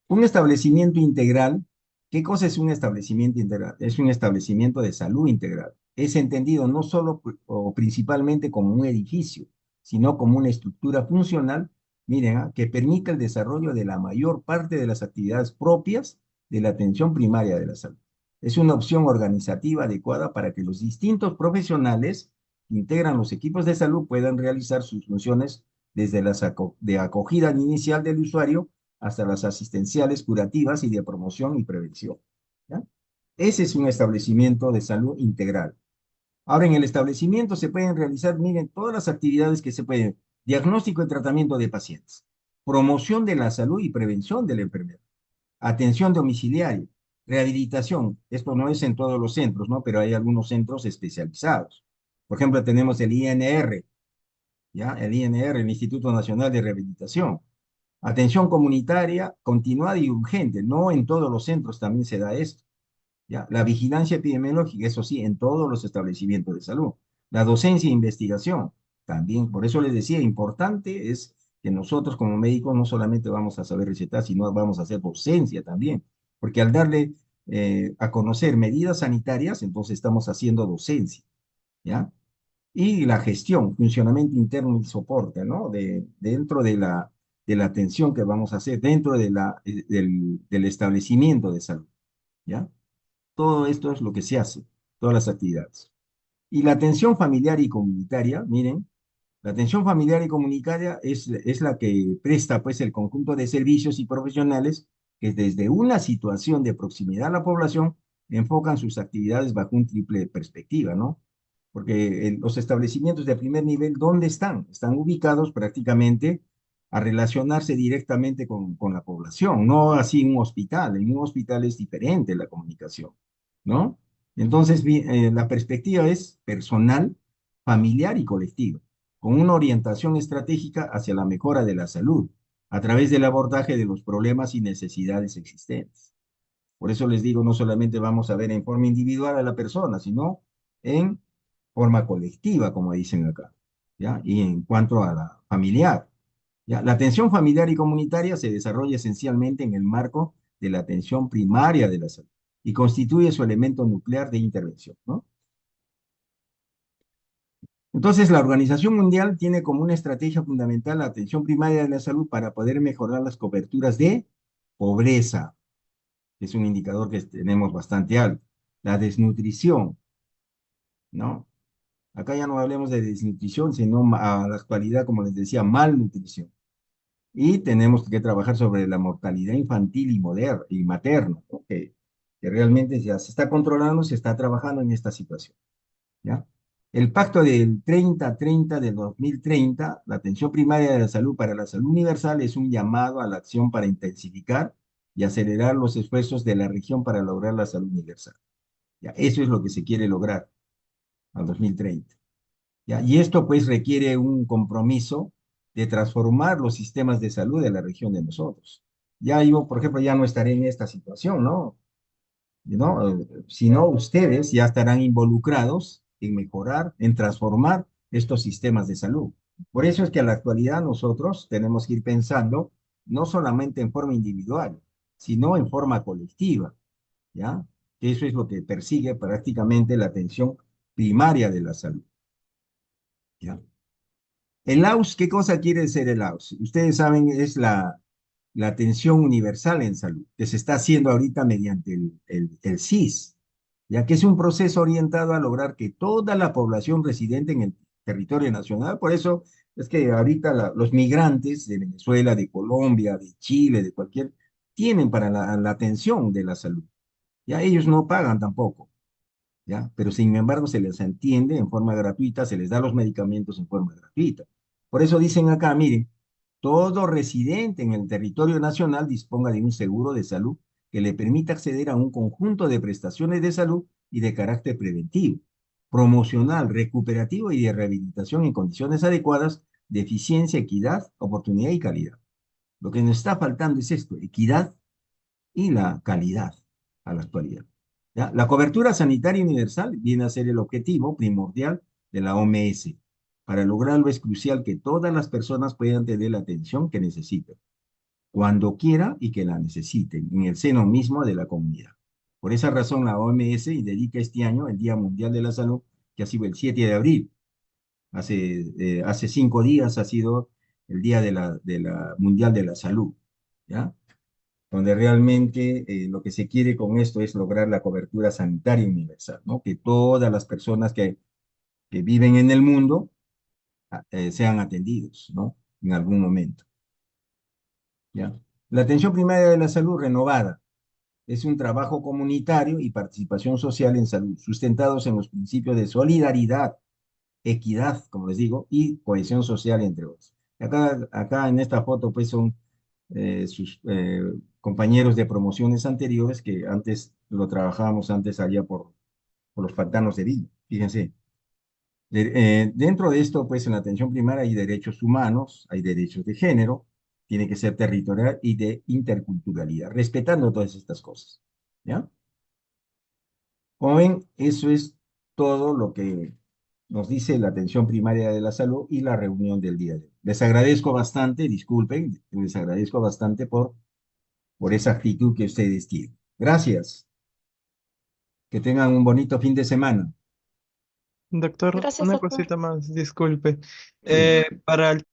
Un establecimiento integral, ¿qué cosa es un establecimiento integral? Es un establecimiento de salud integral. Es entendido no solo o principalmente como un edificio, sino como una estructura funcional, miren, que permite el desarrollo de la mayor parte de las actividades propias de la atención primaria de la salud. Es una opción organizativa adecuada para que los distintos profesionales que integran los equipos de salud puedan realizar sus funciones desde de acogida inicial del usuario hasta las asistenciales curativas y de promoción y prevención, ¿ya? Ese es un establecimiento de salud integral. Ahora, en el establecimiento se pueden realizar, miren, todas las actividades que se pueden: diagnóstico y tratamiento de pacientes, promoción de la salud y prevención de la enfermedad, atención domiciliaria, rehabilitación. Esto no es en todos los centros, ¿no? Pero hay algunos centros especializados. Por ejemplo, tenemos el INR, ¿ya? El INR, el Instituto Nacional de Rehabilitación. Atención comunitaria continuada y urgente. No en todos los centros también se da esto, ¿ya? La vigilancia epidemiológica, eso sí, en todos los establecimientos de salud. La docencia e investigación, también. Por eso les decía, importante es que nosotros como médicos no solamente vamos a saber recetar, sino vamos a hacer docencia también. Porque al darle a conocer medidas sanitarias, entonces estamos haciendo docencia, ¿ya? Y la gestión, funcionamiento interno y soporte, ¿no? Dentro de la atención que vamos a hacer, dentro de del establecimiento de salud, ¿ya? Todo esto es lo que se hace, todas las actividades. Y la atención familiar y comunitaria, miren, la atención familiar y comunitaria es la que presta pues el conjunto de servicios y profesionales que desde una situación de proximidad a la población enfocan sus actividades bajo un triple perspectiva, ¿no? Porque los establecimientos de primer nivel, ¿dónde están? Están ubicados prácticamente a relacionarse directamente con la población, no así en un hospital. En un hospital es diferente la comunicación, ¿no? Entonces, la perspectiva es personal, familiar y colectiva, con una orientación estratégica hacia la mejora de la salud, a través del abordaje de los problemas y necesidades existentes. Por eso les digo, no solamente vamos a ver en forma individual a la persona, sino en forma colectiva, como dicen acá, ¿ya? Y en cuanto a la familiar, ¿ya? La atención familiar y comunitaria se desarrolla esencialmente en el marco de la atención primaria de la salud y constituye su elemento nuclear de intervención, ¿no? Entonces, la Organización Mundial tiene como una estrategia fundamental la atención primaria de la salud para poder mejorar las coberturas de pobreza, que es un indicador que tenemos bastante alto, la desnutrición, ¿no? Acá ya no hablemos de desnutrición, sino a la actualidad, como les decía, malnutrición. Y tenemos que trabajar sobre la mortalidad infantil y materna, ¿no? que realmente ya se está controlando, se está trabajando en esta situación, ¿ya? El pacto del 30-30 de 2030, la atención primaria de la salud para la salud universal, es un llamado a la acción para intensificar y acelerar los esfuerzos de la región para lograr la salud universal. ¿Ya? Eso es lo que se quiere lograr al 2030. ¿Ya? Y esto pues requiere un compromiso de transformar los sistemas de salud de la región de nosotros. Ya yo, por ejemplo, ya no estaré en esta situación, ¿no? ¿No? Sino ustedes ya estarán involucrados en mejorar, en transformar estos sistemas de salud. Por eso es que a la actualidad nosotros tenemos que ir pensando no solamente en forma individual, sino en forma colectiva, ¿ya? Eso es lo que persigue prácticamente la atención primaria de la salud, ¿ya? El AUS, ¿qué cosa quiere ser el AUS? Ustedes saben, es la atención universal en salud, que se está haciendo ahorita mediante el SIS, ya que es un proceso orientado a lograr que toda la población residente en el territorio nacional, por eso es que ahorita los migrantes de Venezuela, de Colombia, de Chile, de cualquier, tienen para la atención de la salud. Ya ellos no pagan tampoco. ¿Ya? Pero sin embargo se les atiende en forma gratuita, se les da los medicamentos en forma gratuita. Por eso dicen acá, miren, todo residente en el territorio nacional disponga de un seguro de salud que le permita acceder a un conjunto de prestaciones de salud y de carácter preventivo, promocional, recuperativo y de rehabilitación en condiciones adecuadas de eficiencia, equidad, oportunidad y calidad. Lo que nos está faltando es esto, equidad y la calidad a la actualidad. ¿Ya? La cobertura sanitaria universal viene a ser el objetivo primordial de la OMS. Para lograrlo es crucial que todas las personas puedan tener la atención que necesitan, cuando quiera y que la necesiten, en el seno mismo de la comunidad. Por esa razón, la OMS dedica este año el Día Mundial de la Salud, que ha sido el 7 de abril. Hace 5 días ha sido el Día de la Mundial de la Salud. ¿Ya? Donde realmente lo que se quiere con esto es lograr la cobertura sanitaria universal, ¿no? Que todas las personas que viven en el mundo sean atendidos, ¿no? En algún momento, ¿ya? La atención primaria de la salud renovada es un trabajo comunitario y participación social en salud, sustentados en los principios de solidaridad, equidad, como les digo, y cohesión social, entre otros. Acá en esta foto, pues son sus compañeros de promociones anteriores que antes lo trabajábamos antes allá por los pantanos de Villa. Fíjense. Dentro de esto, pues en la atención primaria hay derechos humanos, hay derechos de género, tiene que ser territorial y de interculturalidad, respetando todas estas cosas. ¿Ya? Como ven, eso es todo lo que nos dice la atención primaria de la salud y la reunión del día de hoy. Les agradezco bastante, disculpen, les agradezco bastante por esa actitud que ustedes tienen. Gracias. Que tengan un bonito fin de semana. Doctor, Gracias, una doctor. cosita más, disculpe. Sí. Para el